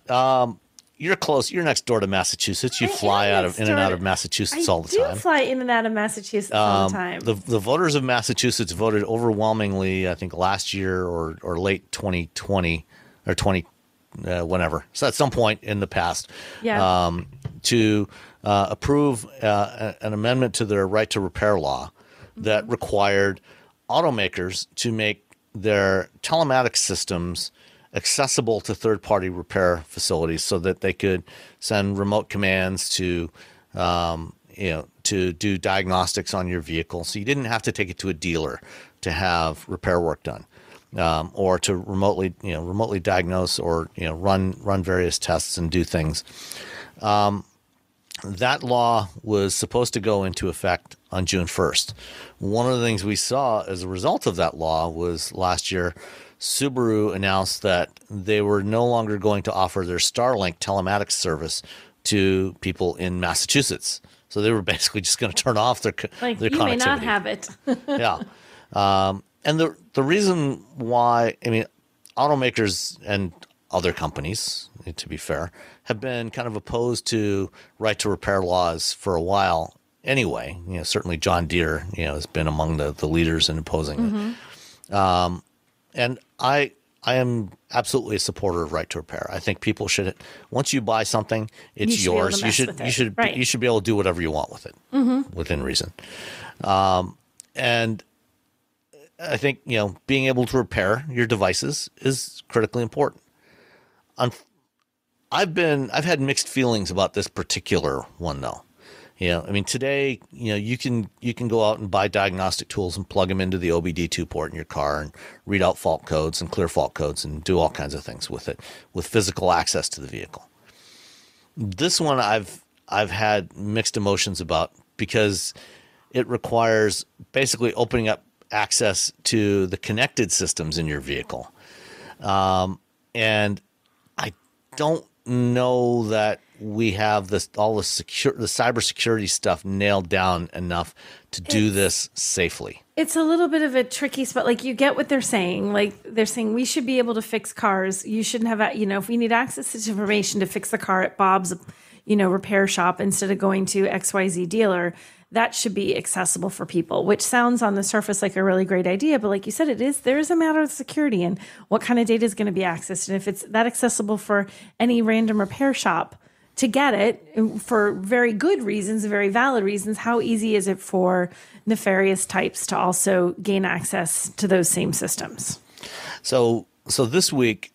You're close. You're next door to Massachusetts. You fly in and out of Massachusetts all the time. I do fly in and out of Massachusetts all the time. The voters of Massachusetts voted overwhelmingly, I think, last year or late 2020 or 20 whenever. So at some point in the past, to approve an amendment to their right to repair law that required automakers to make their telematics systems accessible to third-party repair facilities so that they could send remote commands to do diagnostics on your vehicle. So you didn't have to take it to a dealer to have repair work done, or to remotely diagnose or run various tests and do things. That law was supposed to go into effect on June 1st. One of the things we saw as a result of that law was last year, Subaru announced that they were no longer going to offer their Starlink telematics service to people in Massachusetts. So they were basically just going to turn off their connectivity. You may not have it. Yeah. And the reason why, automakers and other companies, to be fair, have been kind of opposed to right to repair laws for a while anyway. Certainly John Deere, has been among the leaders in opposing it. And I am absolutely a supporter of right to repair. I think people should, once you buy something, it's yours. You should be able to do whatever you want with it, within reason. And I think being able to repair your devices is critically important. I've had mixed feelings about this particular one, though. Today, you can go out and buy diagnostic tools and plug them into the OBD2 port in your car and read out fault codes and clear fault codes and do all kinds of things with it, with physical access to the vehicle. This one I've had mixed emotions about because it requires basically opening up access to the connected systems in your vehicle. And I don't know that we have all the cybersecurity stuff nailed down enough to do this safely. It's a little bit of a tricky spot. Like, you get what they're saying. Like, they're saying we should be able to fix cars. You shouldn't have, if we need access to information to fix the car at Bob's, repair shop instead of going to XYZ dealer, that should be accessible for people, which sounds on the surface like a really great idea. But like you said, there is a matter of security and what kind of data is going to be accessed. And if it's that accessible for any random repair shop to get it for very good reasons, very valid reasons, how easy is it for nefarious types to also gain access to those same systems? So this week,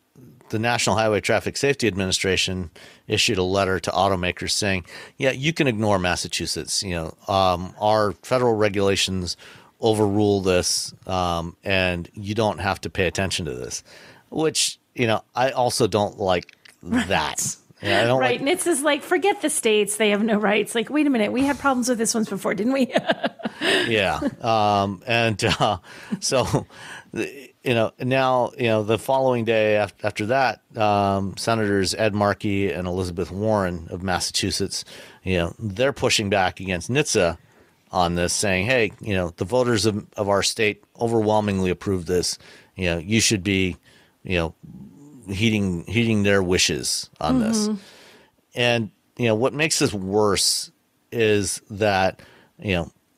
the National Highway Traffic Safety Administration issued a letter to automakers saying, yeah, you can ignore Massachusetts. Our federal regulations overrule this, and you don't have to pay attention to this, which, I also don't like that. Yeah, I don't right. Like, NHTSA is like, forget the states. They have no rights. Like, wait a minute. We had problems with this once before, didn't we? Yeah. So, now, the following day after that, Senators Ed Markey and Elizabeth Warren of Massachusetts, they're pushing back against NHTSA on this, saying, hey, the voters of our state overwhelmingly approved this. You should be, heeding their wishes on this. And, what makes this worse is that,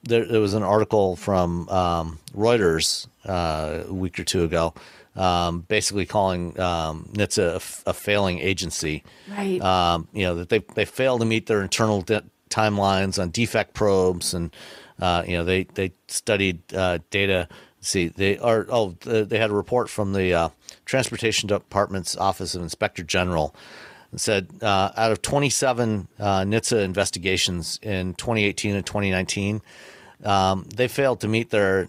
there was an article from Reuters a week or two ago, basically calling NHTSA a failing agency. Right. That they fail to meet their internal timelines on defect probes, and they studied data. See, they had a report from the Transportation Department's Office of Inspector General and said out of 27 NHTSA investigations in 2018 and 2019, they failed to meet their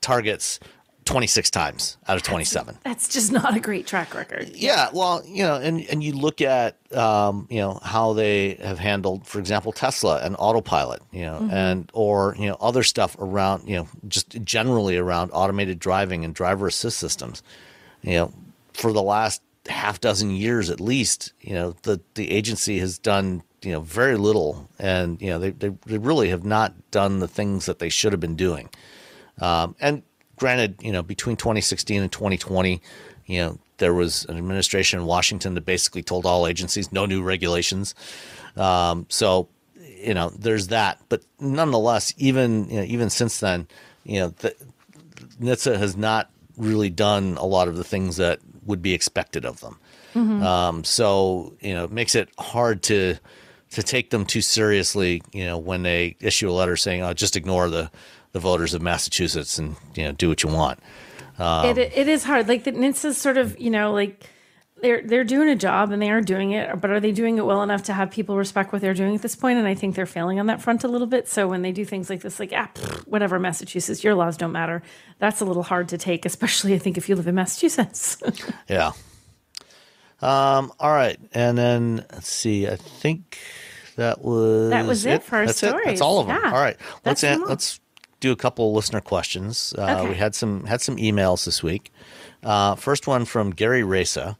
targets 26 times out of 27. That's just not a great track record. Yeah, well, and you look at how they have handled, for example, Tesla and autopilot, and or other stuff around, just generally around automated driving and driver assist systems. For the last half dozen years at least, the agency has done very little, and they really have not done the things that they should have been doing. And granted, between 2016 and 2020, there was an administration in Washington that basically told all agencies no new regulations. So there's that. But nonetheless, even since then, NHTSA has not really done a lot of the things that would be expected of them. So it makes it hard to take them too seriously, when they issue a letter saying, "Oh, just ignore the voters of Massachusetts and do what you want." It is hard. Like, the NHTSA sort of, like, they're doing a job and they are doing it, but are they doing it well enough to have people respect what they're doing at this point? And I think they're failing on that front a little bit. So when they do things like this, like, whatever, Massachusetts, your laws don't matter, that's a little hard to take, especially I think if you live in Massachusetts. Yeah. All right, and then let's see. I think that was it for our stories. That's all of them. Yeah, all right, let's do a couple of listener questions. Okay. We had some emails this week. First one from Gary Reza,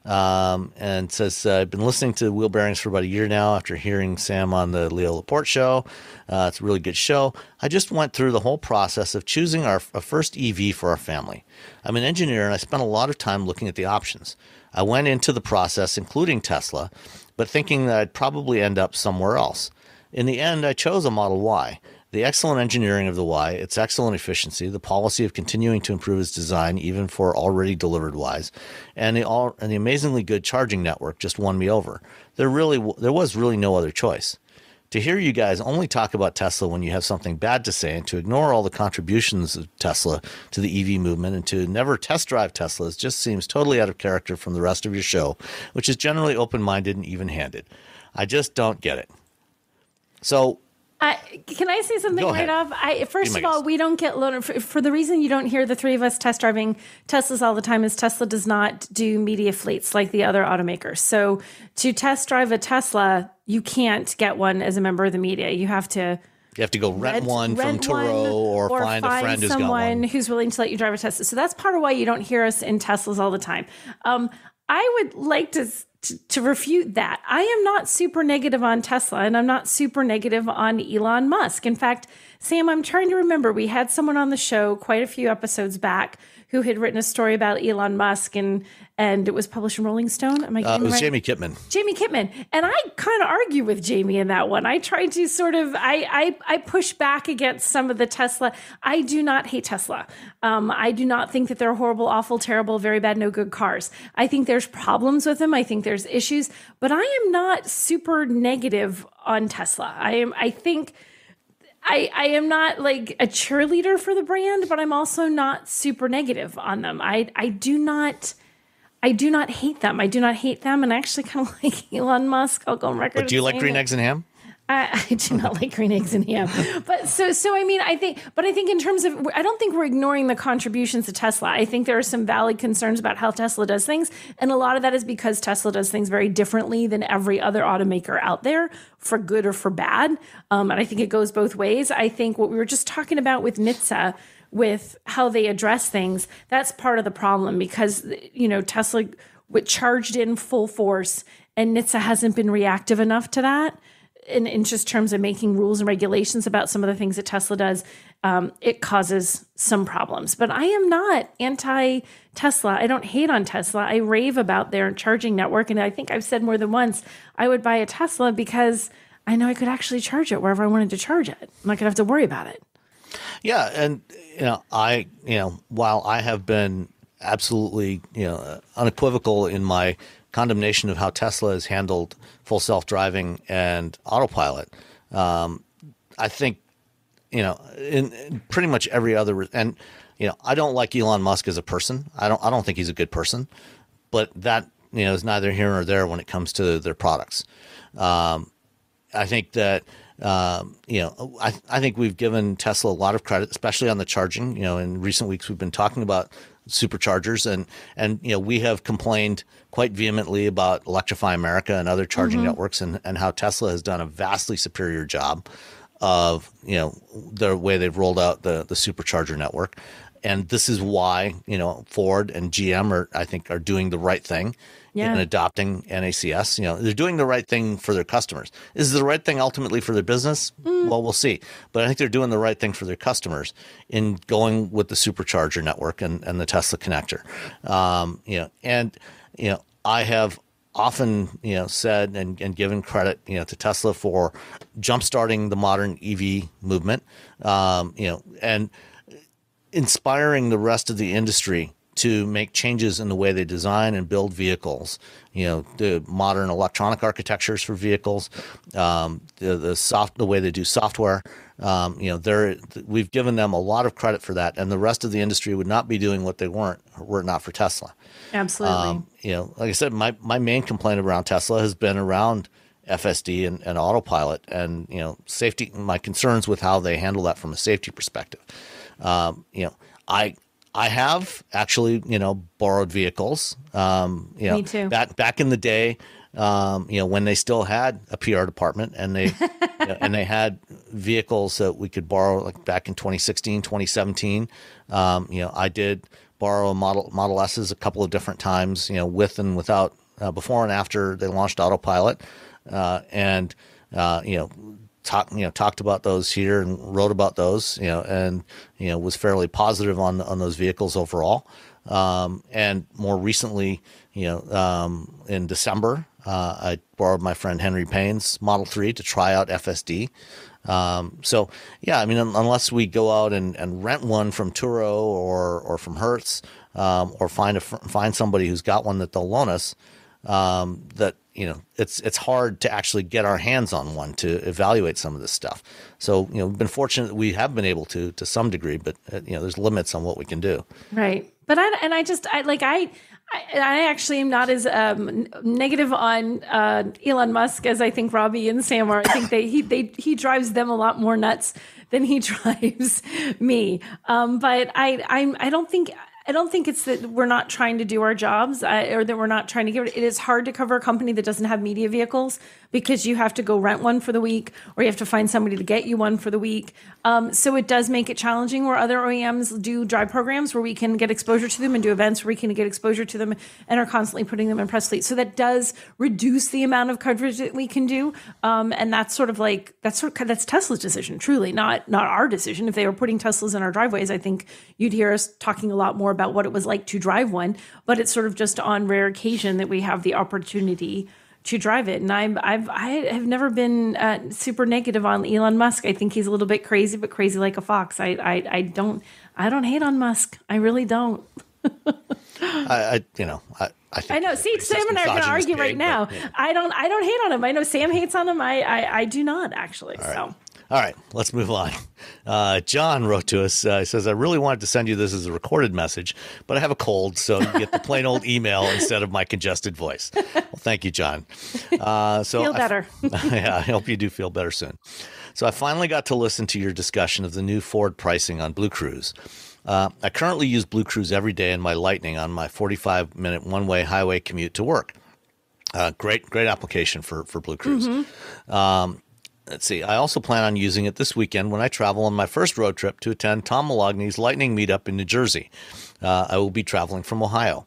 and says, I've been listening to Wheel Bearings for about a year now after hearing Sam on the Leo Laporte show. It's a really good show. I just went through the whole process of choosing our first EV for our family. I'm an engineer and I spent a lot of time looking at the options. I went into the process, including Tesla, but thinking that I'd probably end up somewhere else. In the end, I chose a Model Y. The excellent engineering of the Y, its excellent efficiency, the policy of continuing to improve its design even for already delivered Ys, and the amazingly good charging network just won me over. There was really no other choice. To hear you guys only talk about Tesla when you have something bad to say, and to ignore all the contributions of Tesla to the EV movement, and to never test drive Teslas just seems totally out of character from the rest of your show, which is generally open-minded and even-handed. I just don't get it. So, can I say something right off? First of all, guess. we don't get loaded for the reason you don't hear the three of us test driving Teslas all the time is Tesla does not do media fleets like the other automakers. So to test drive a Tesla, you can't get one as a member of the media. You have to You have to go rent one from Turo or find a friend who's got one. Who's willing to let you drive a Tesla. So that's part of why you don't hear us in Teslas all the time. I would like to refute that. I am not super negative on Tesla, and I'm not super negative on Elon Musk. In fact, Sam, I'm trying to remember, we had someone on the show quite a few episodes back who had written a story about Elon Musk, and it was published in Rolling Stone. Am I getting it was right? Jamie Kipman. Jamie Kipman. And I kind of argue with Jamie in that one. I try to sort of, I push back against some of the Tesla. I do not hate Tesla. I do not think that they're horrible, awful, terrible, very bad, no good cars. I think there's problems with them. I think there's issues, but I am not super negative on Tesla. I think I am not like a cheerleader for the brand, but I'm also not super negative on them. I do not hate them. I do not hate them, and I actually kind of like Elon Musk. I'll go on record. But do you like green eggs and ham? I do not like green eggs and ham. But so I mean, I think in terms of, I don't think we're ignoring the contributions to Tesla. I think there are some valid concerns about how Tesla does things. And a lot of that is because Tesla does things very differently than every other automaker out there, for good or for bad. And I think it goes both ways. I think what we were just talking about with NHTSA, with how they address things, that's part of the problem, because, Tesla charged in full force, and NHTSA hasn't been reactive enough to that. In just terms of making rules and regulations about some of the things that Tesla does, it causes some problems. But I am not anti-Tesla. I don't hate on Tesla. I rave about their charging network. And I think I've said more than once, I would buy a Tesla because I know I could actually charge it wherever I wanted to charge it. I'm not going to have to worry about it. Yeah. And, while I have been absolutely, unequivocal in my condemnation of how Tesla has handled full self-driving and autopilot, I think, in pretty much every other, and I don't like Elon Musk as a person. I don't think he's a good person, but that is neither here nor there when it comes to their products. I think that I think we've given Tesla a lot of credit, especially on the charging. In recent weeks we've been talking about superchargers, and we have complained quite vehemently about Electrify America and other charging networks, and how Tesla has done a vastly superior job of the way they've rolled out the supercharger network. And this is why Ford and GM are doing the right thing in adopting NACS. They're doing the right thing for their customers. Is it the right thing ultimately for their business? Well, we'll see. But I think they're doing the right thing for their customers in going with the supercharger network and the Tesla connector. I have often said and given credit to Tesla for jumpstarting the modern EV movement, and inspiring the rest of the industry to make changes in the way they design and build vehicles, the modern electronic architectures for vehicles, the way they do software. We've given them a lot of credit for that, and the rest of the industry would not be doing what they were it not for Tesla. Absolutely. Like I said, my main complaint around Tesla has been around FSD and autopilot, and safety. My concerns with how they handle that from a safety perspective. I have actually, borrowed vehicles. Me too. Back in the day, when they still had a PR department, and they and they had vehicles that we could borrow, like back in 2016, 2017. I did borrow Model S's a couple of different times, with and without, before and after they launched autopilot, talked about those here and wrote about those, and was fairly positive on those vehicles overall. And more recently, in December, I borrowed my friend Henry Payne's Model 3 to try out FSD. Unless we go out and rent one from Turo or from Hertz, or find somebody who's got one that they'll loan us, it's hard to actually get our hands on one to evaluate some of this stuff. So, we've been fortunate that we have been able to some degree, but there's limits on what we can do. Right. But I actually am not as negative on Elon Musk as I think Robbie and Sam are. I think he drives them a lot more nuts than he drives me. But I don't think I don't think it's that we're not trying to do our jobs or that we're not trying to give it. It is hard to cover a company that doesn't have media vehicles because you have to go rent one for the week or you have to find somebody to get you one for the week. So it does make it challenging where other OEMs do drive programs where we can get exposure to them and do events where we can get exposure to them and are constantly putting them in press fleet. So that does reduce the amount of coverage that we can do. And that's sort of like, that's Tesla's decision, truly, not our decision. If they were putting Teslas in our driveways, I think you'd hear us talking a lot more about what it was like to drive one, but it's sort of just on rare occasion that we have the opportunity to drive it. And I have never been super negative on Elon Musk. I think he's a little bit crazy, but crazy like a fox. I don't hate on Musk. I really don't. I think I know. See, Sam and I are going to argue right now. But, yeah. I don't hate on him. I know Sam hates on him. I do not actually. All right, let's move on. John wrote to us. He says, I really wanted to send you this as a recorded message, but I have a cold, so you get the plain old email instead of my congested voice. Well, thank you, John. Feel better. Yeah, I hope you do feel better soon. So I finally got to listen to your discussion of the new Ford pricing on Blue Cruise. I currently use Blue Cruise every day in my Lightning on my 45-minute one-way highway commute to work. Great application for Blue Cruise. Mm-hmm. Let's see. I also plan on using it this weekend when I travel on my first road trip to attend Tom Malogny's Lightning meetup in New Jersey. I will be traveling from Ohio.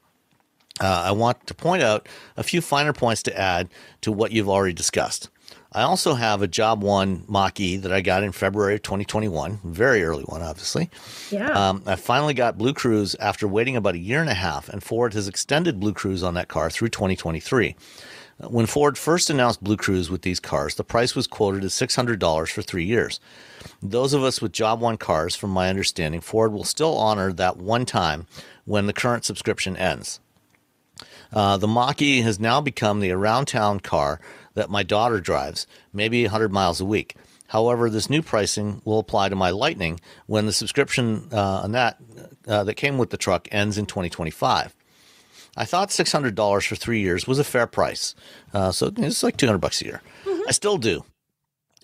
I want to point out a few finer points to add to what you've already discussed. I also have a Job 1 Mach-E that I got in February of 2021, very early one, obviously. Yeah. I finally got Blue Cruise after waiting about a year and a half, and Ford has extended Blue Cruise on that car through 2023. When Ford first announced Blue Cruise with these cars, the price was quoted as $600 for 3 years. Those of us with Job 1 cars, from my understanding, Ford will still honor that one time when the current subscription ends. The Mach-E has now become the around-town car that my daughter drives, maybe 100 miles a week. However, this new pricing will apply to my Lightning when the subscription on that came with the truck ends in 2025. I thought $600 for 3 years was a fair price. So it's like $200 a year. Mm-hmm. I still do.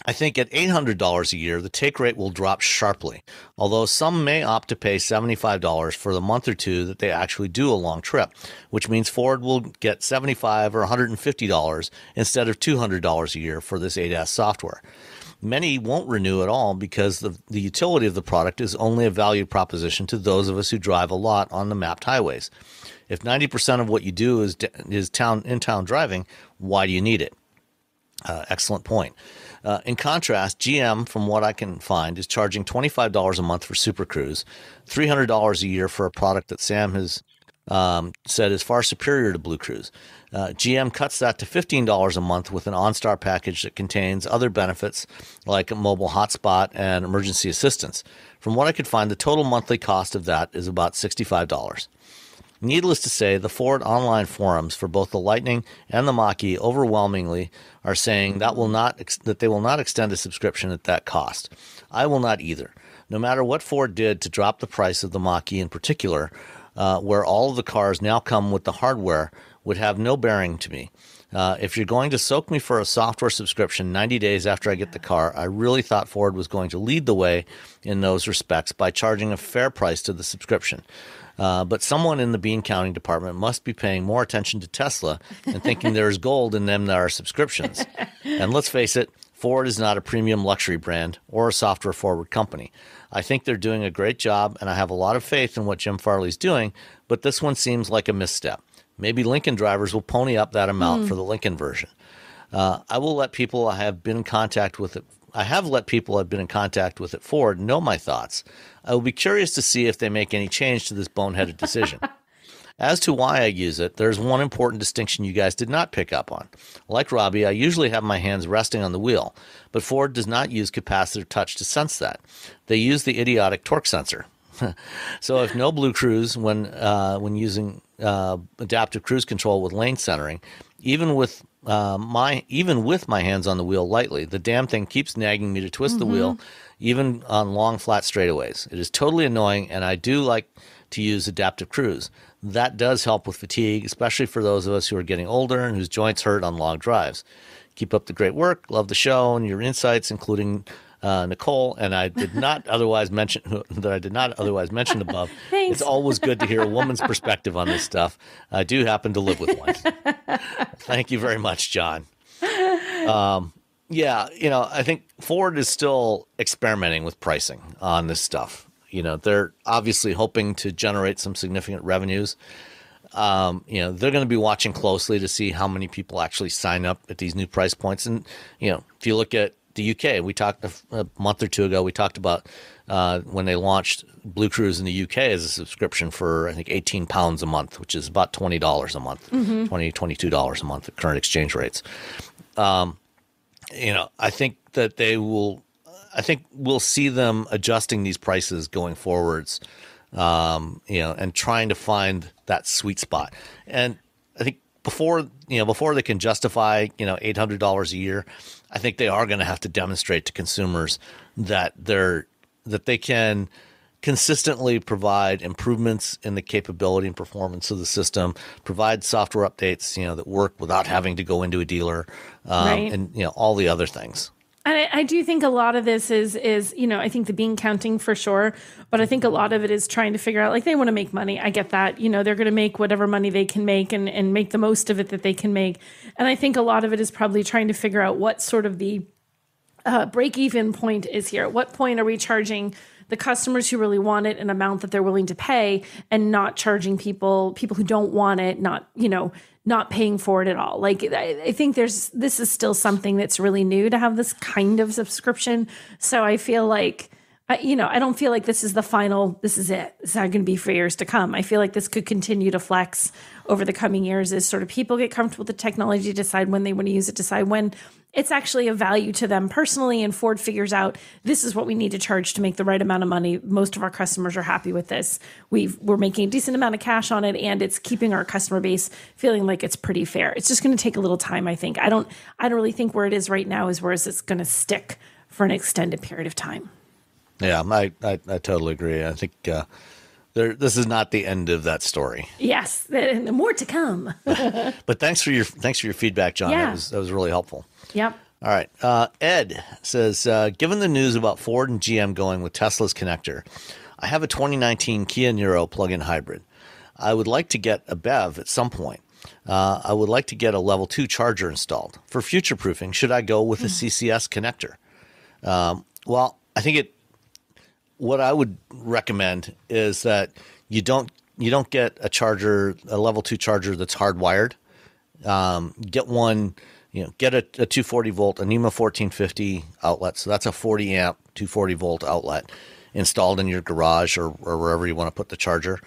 I think at $800 a year, the take rate will drop sharply, although some may opt to pay $75 for the month or two that they actually do a long trip, which means Ford will get $75 or $150 instead of $200 a year for this ADAS software. Many won't renew at all because the utility of the product is only a value proposition to those of us who drive a lot on the mapped highways. If 90% of what you do is in-town driving, why do you need it? Excellent point. In contrast, GM, from what I can find, is charging $25 a month for Super Cruise, $300 a year for a product that Sam has said is far superior to Blue Cruise. GM cuts that to $15 a month with an OnStar package that contains other benefits like a mobile hotspot and emergency assistance. From what I could find, the total monthly cost of that is about $65. Needless to say, the Ford online forums for both the Lightning and the Mach-E overwhelmingly are saying that they will not extend a subscription at that cost. I will not either. No matter what Ford did to drop the price of the Mach-E in particular, where all of the cars now come with the hardware, would have no bearing to me. If you're going to soak me for a software subscription 90 days after I get the car, I really thought Ford was going to lead the way in those respects by charging a fair price to the subscription. But someone in the bean counting department must be paying more attention to Tesla and thinking there's gold in them that are subscriptions. And let's face it, Ford is not a premium luxury brand or a software-forward company. I think they're doing a great job, and I have a lot of faith in what Jim Farley's doing, but this one seems like a misstep. Maybe Lincoln drivers will pony up that amount for the Lincoln version. I will let people I have been in contact with it. I have let people I've been in contact with at Ford know my thoughts. I will be curious to see if they make any change to this boneheaded decision. As to why I use it, there's one important distinction you guys did not pick up on. Like Robbie, I usually have my hands resting on the wheel, but Ford does not use capacitive touch to sense that. They use the idiotic torque sensor. So if no Blue Cruise when using adaptive cruise control with lane centering, even with my hands on the wheel lightly, the damn thing keeps nagging me to twist the wheel, even on long flat straightaways. It is totally annoying, and I do like to use adaptive cruise. That does help with fatigue, especially for those of us who are getting older and whose joints hurt on long drives. Keep up the great work. Love the show and your insights, including Nicole, and I did not otherwise mention above. Thanks. It's always good to hear a woman's perspective on this stuff. I do happen to live with one. Thank you very much, John. Yeah, I think Ford is still experimenting with pricing on this stuff. They're obviously hoping to generate some significant revenues. They're going to be watching closely to see how many people actually sign up at these new price points. And, if you look at the UK, we talked a month or two ago, we talked about when they launched Blue Cruise in the UK as a subscription for, I think, £18 a month, which is about $20 a month, $22 a month at current exchange rates. I think that we'll see them adjusting these prices going forwards, and trying to find that sweet spot. And I think before they can justify, $800 a year, I think they are going to have to demonstrate to consumers that they can consistently provide improvements in the capability and performance of the system, provide software updates, that work without having to go into a dealer, Right. and all the other things. And I do think a lot of this is I think the bean counting for sure, but I think a lot of it is trying to figure out, like, they want to make money. I get that. They're going to make whatever money they can make and make the most of it that they can make. And I think a lot of it is probably trying to figure out what sort of the break-even point is here. At what point are we charging the customers who really want it an amount that they're willing to pay, and not charging people who don't want it, not paying for it at all. Like, I think this is still something that's really new to have this kind of subscription. So I feel like, I don't feel like this is the final, this is it. It's not going to be for years to come. I feel like this could continue to flex over the coming years as sort of people get comfortable with the technology, decide when they want to use it, decide when it's actually of value to them personally. And Ford figures out, this is what we need to charge to make the right amount of money. Most of our customers are happy with this. We're making a decent amount of cash on it, and it's keeping our customer base feeling like it's pretty fair. It's just going to take a little time, I think. I don't really think where it is right now is where it's going to stick for an extended period of time. Yeah, I totally agree. I think this is not the end of that story. Yes, and more to come. But thanks for your feedback, John. Yeah. That was really helpful. Yep. All right. Ed says, given the news about Ford and GM going with Tesla's connector, I have a 2019 Kia Niro plug-in hybrid. I would like to get a BEV at some point. I would like to get a level 2 charger installed. For future-proofing, should I go with a CCS connector? Well, I think what I would recommend is that you don't get a level 2 charger that's hardwired. Get one, get a 240 volt, a NEMA 1450 outlet. So that's a 40 amp, 240 volt outlet installed in your garage or wherever you want to put the charger.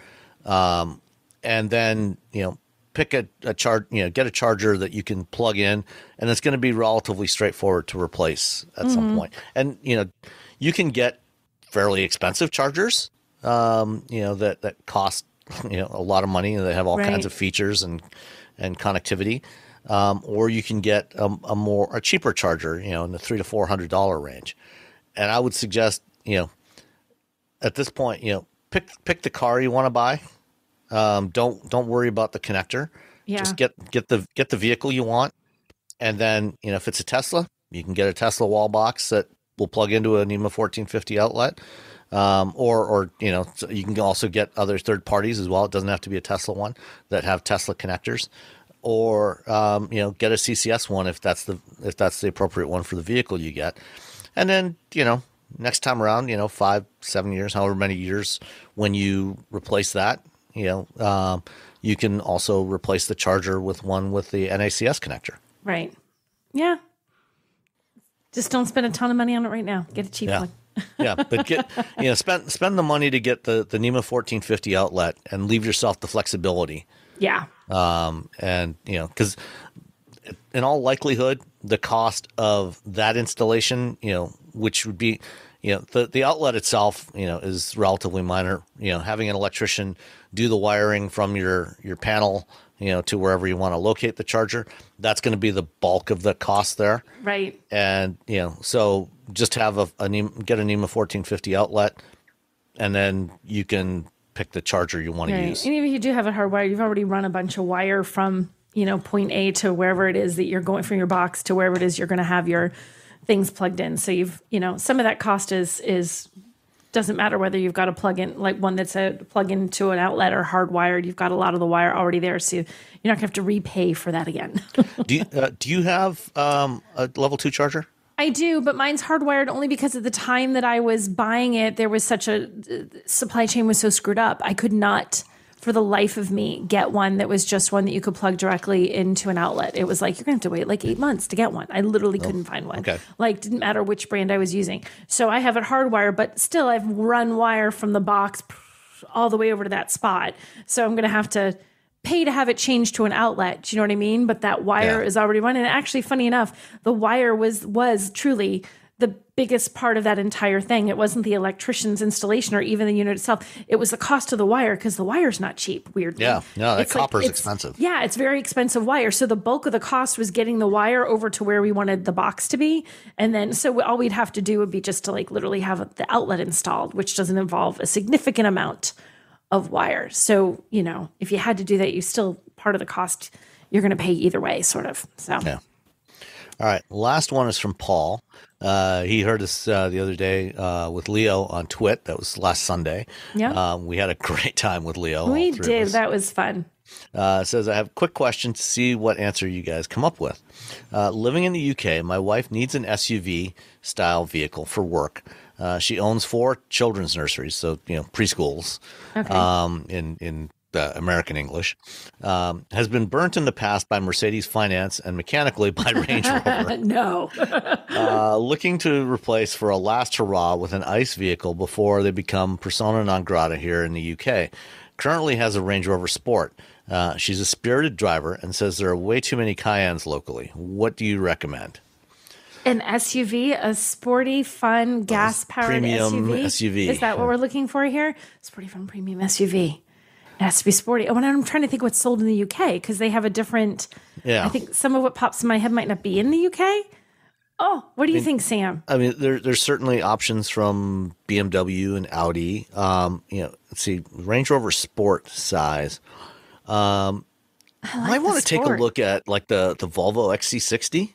And then, pick get a charger that you can plug in, and it's going to be relatively straightforward to replace at some point. And, you can get fairly expensive chargers, that cost, a lot of money, and they have all kinds of features and connectivity. Or you can get a cheaper charger, in the $300 to $400 range. And I would suggest, at this point, pick the car you want to buy. Don't worry about the connector. Yeah. Just get the vehicle you want. And then, if it's a Tesla, you can get a Tesla wall box that will plug into a NEMA 1450 outlet. Or you can also get other third parties as well. It doesn't have to be a Tesla one that have Tesla connectors, or, get a CCS one if that's the appropriate one for the vehicle you get. And then, next time around, 5-7 years, however many years, when you replace that, you can also replace the charger with one with the NACS connector. Right. Yeah. Just don't spend a ton of money on it right now. Get a cheap one. Yeah, but spend the money to get the NEMA 1450 outlet and leave yourself the flexibility. Yeah. And because in all likelihood, the cost of that installation, which would be, the outlet itself, is relatively minor. Having an electrician do the wiring from your panel, to wherever you want to locate the charger, that's going to be the bulk of the cost there. Right. And, so just have get a NEMA 1450 outlet, and then you can pick the charger you want to use. And even if you do have it hardwired, you've already run a bunch of wire from, point A to wherever it is that you're going, from your box to wherever it is you're going to have your things plugged in. So some of that cost is doesn't matter whether you've got a plug-in, like one that's a plug-in to an outlet or hardwired. You've got a lot of the wire already there, so you're not going to have to repay for that again. Do you have a level 2 charger? I do, but mine's hardwired only because at the time that I was buying it, there was such a supply chain was so screwed up. I could not, for the life of me, get one that was just one that you could plug directly into an outlet. It was like, you're going to have to wait like 8 months to get one. I literally couldn't find one. Okay. Like, didn't matter which brand I was using. So I have it hardwired, but still I've run wire from the box all the way over to that spot. So I'm going to have to pay to have it changed to an outlet. Do you know what I mean? But that wire is already running. And actually, funny enough, the wire was truly the biggest part of that entire thing. It wasn't the electrician's installation or even the unit itself. It was the cost of the wire, because the wire's not cheap, weirdly. Yeah, no, that copper's expensive. Yeah, it's very expensive wire. So the bulk of the cost was getting the wire over to where we wanted the box to be. And then, so all we'd have to do would be just to like literally have the outlet installed, which doesn't involve a significant amount of wire. So, if you had to do that, you still, part of the cost, you're going to pay either way, sort of. So, yeah. All right. Last one is from Paul. He heard us the other day with Leo on Twit. That was last Sunday. Yeah. We had a great time with Leo. We did. That was fun. Says, I have a quick question to see what answer you guys come up with. Living in the UK, my wife needs an SUV style vehicle for work. She owns 4 children's nurseries, so preschools. Okay. In American English, has been burnt in the past by Mercedes Finance and mechanically by Range Rover. No. Looking to replace for a last hurrah with an ICE vehicle before they become persona non grata here in the UK. Currently has a Range Rover Sport. She's a spirited driver and says there are way too many Cayennes locally. What do you recommend? An SUV, a sporty, fun, gas-powered premium SUV? Is that what we're looking for here? Sporty, fun, premium SUV. It has to be sporty. Oh, and I'm trying to think what's sold in the UK, because they have a different... Yeah. I think some of what pops in my head might not be in the UK. Oh, what do you think, Sam? I mean, there's certainly options from BMW and Audi. Let's see, Range Rover Sport size. I might want to take a look at like the Volvo XC60.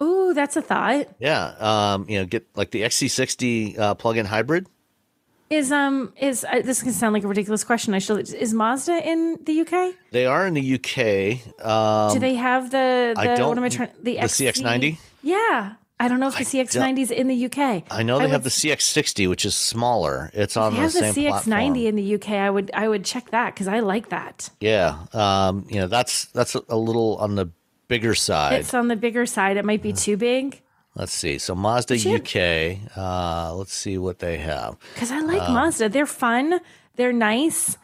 Ooh, that's a thought. Yeah. Get like the XC60 plug-in hybrid. Is this can sound like a ridiculous question. Is Mazda in the UK? They are in the UK. Do they have the CX-90? Yeah. I don't know if the CX-90 is in the UK. I know they have the CX-60, which is smaller. It's on the same platform. They have the CX-90 in the UK. I would check that, because I like that. Yeah. That's a little on the bigger side. It's on the bigger side. It might be too big. Let's see. So Mazda UK, let's see what they have. Because I like Mazda. They're fun. They're nice.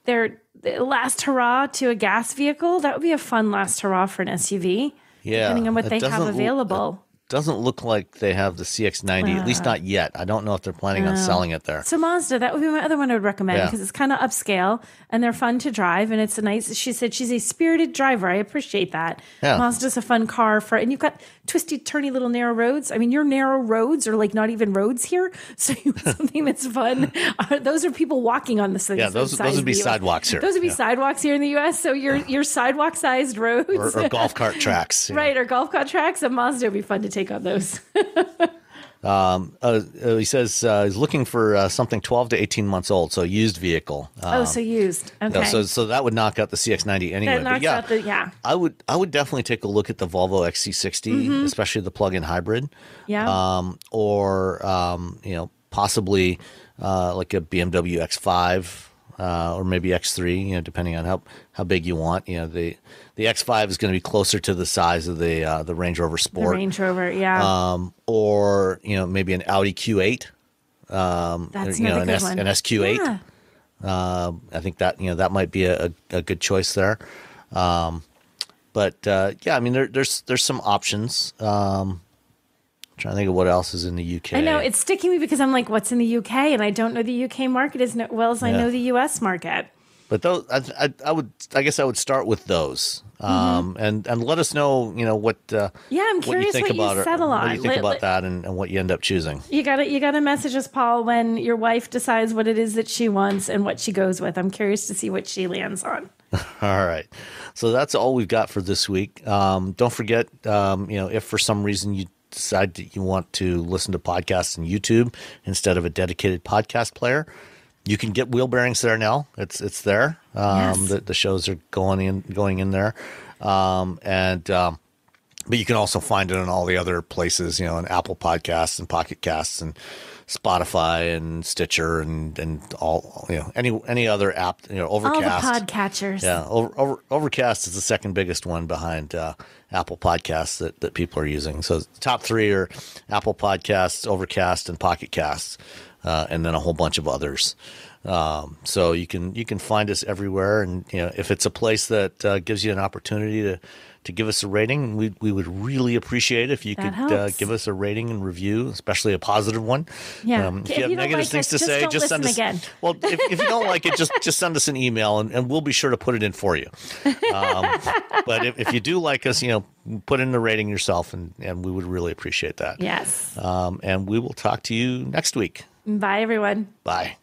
They're last hurrah to a gas vehicle. That would be a fun last hurrah for an SUV. Yeah. Depending on what they have available. Doesn't look like they have the CX-90, at least not yet. I don't know if they're planning on selling it there. So Mazda, that would be my other one I would recommend, because it's kind of upscale and they're fun to drive, and it's a nice, she said she's a spirited driver. I appreciate that. Yeah. Mazda's a fun car and you've got twisty, turny little narrow roads. I mean, your narrow roads are like not even roads here. So you have something that's fun. Those are people walking on the side. Yeah, those would be sidewalks here. Those would be sidewalks here in the U.S. So your sidewalk-sized roads. Or golf cart tracks. Right, or golf cart tracks. And Mazda would be fun to take on those. He says he's looking for something 12 to 18 months old, so a used vehicle. So used. Okay. So that would knock out the CX-90 anyway. That knocks out the. I would definitely take a look at the Volvo XC60, especially the plug-in hybrid. Yeah. Possibly like a BMW X5. Or maybe X3, depending on how big you want. The X5 is going to be closer to the size of the Range Rover Sport. The Range Rover, yeah. Or maybe an Audi Q8. That's another good one. An SQ8. Yeah. I think that might be a good choice there. But I mean there's some options. Trying to think of what else is in the UK. I know it's sticking me because I'm like, what's in the UK, and I don't know the UK market as well as I know the US market. But those, I guess I would start with those, and let us know, what. I'm curious what you think about it. Settle on. What do you think about that, and what you end up choosing? You gotta message us, Paul, when your wife decides what it is that she wants and what she goes with. I'm curious to see what she lands on. All right, so that's all we've got for this week. Don't forget, if for some reason you decide that you want to listen to podcasts on YouTube instead of a dedicated podcast player, you can get wheel bearings there now. It's there. Yes. The shows are going in there, but you can also find it on all the other places, on Apple Podcasts and Pocket Casts and Spotify and Stitcher and all, any other app, Overcast. All the podcatchers. Yeah, Overcast is the second biggest one behind Apple Podcasts that people are using. So the top three are Apple Podcasts, Overcast, and Pocket Casts, and then a whole bunch of others. So you can find us everywhere, and if it's a place that gives you an opportunity to give us a rating, we would really appreciate it if you could give us a rating and review, especially a positive one. Yeah. If you have negative things to say, just send us. Again. Well, if you don't like it, just send us an email, and we'll be sure to put it in for you. But if you do like us, put in the rating yourself, and we would really appreciate that. Yes. And we will talk to you next week. Bye, everyone. Bye.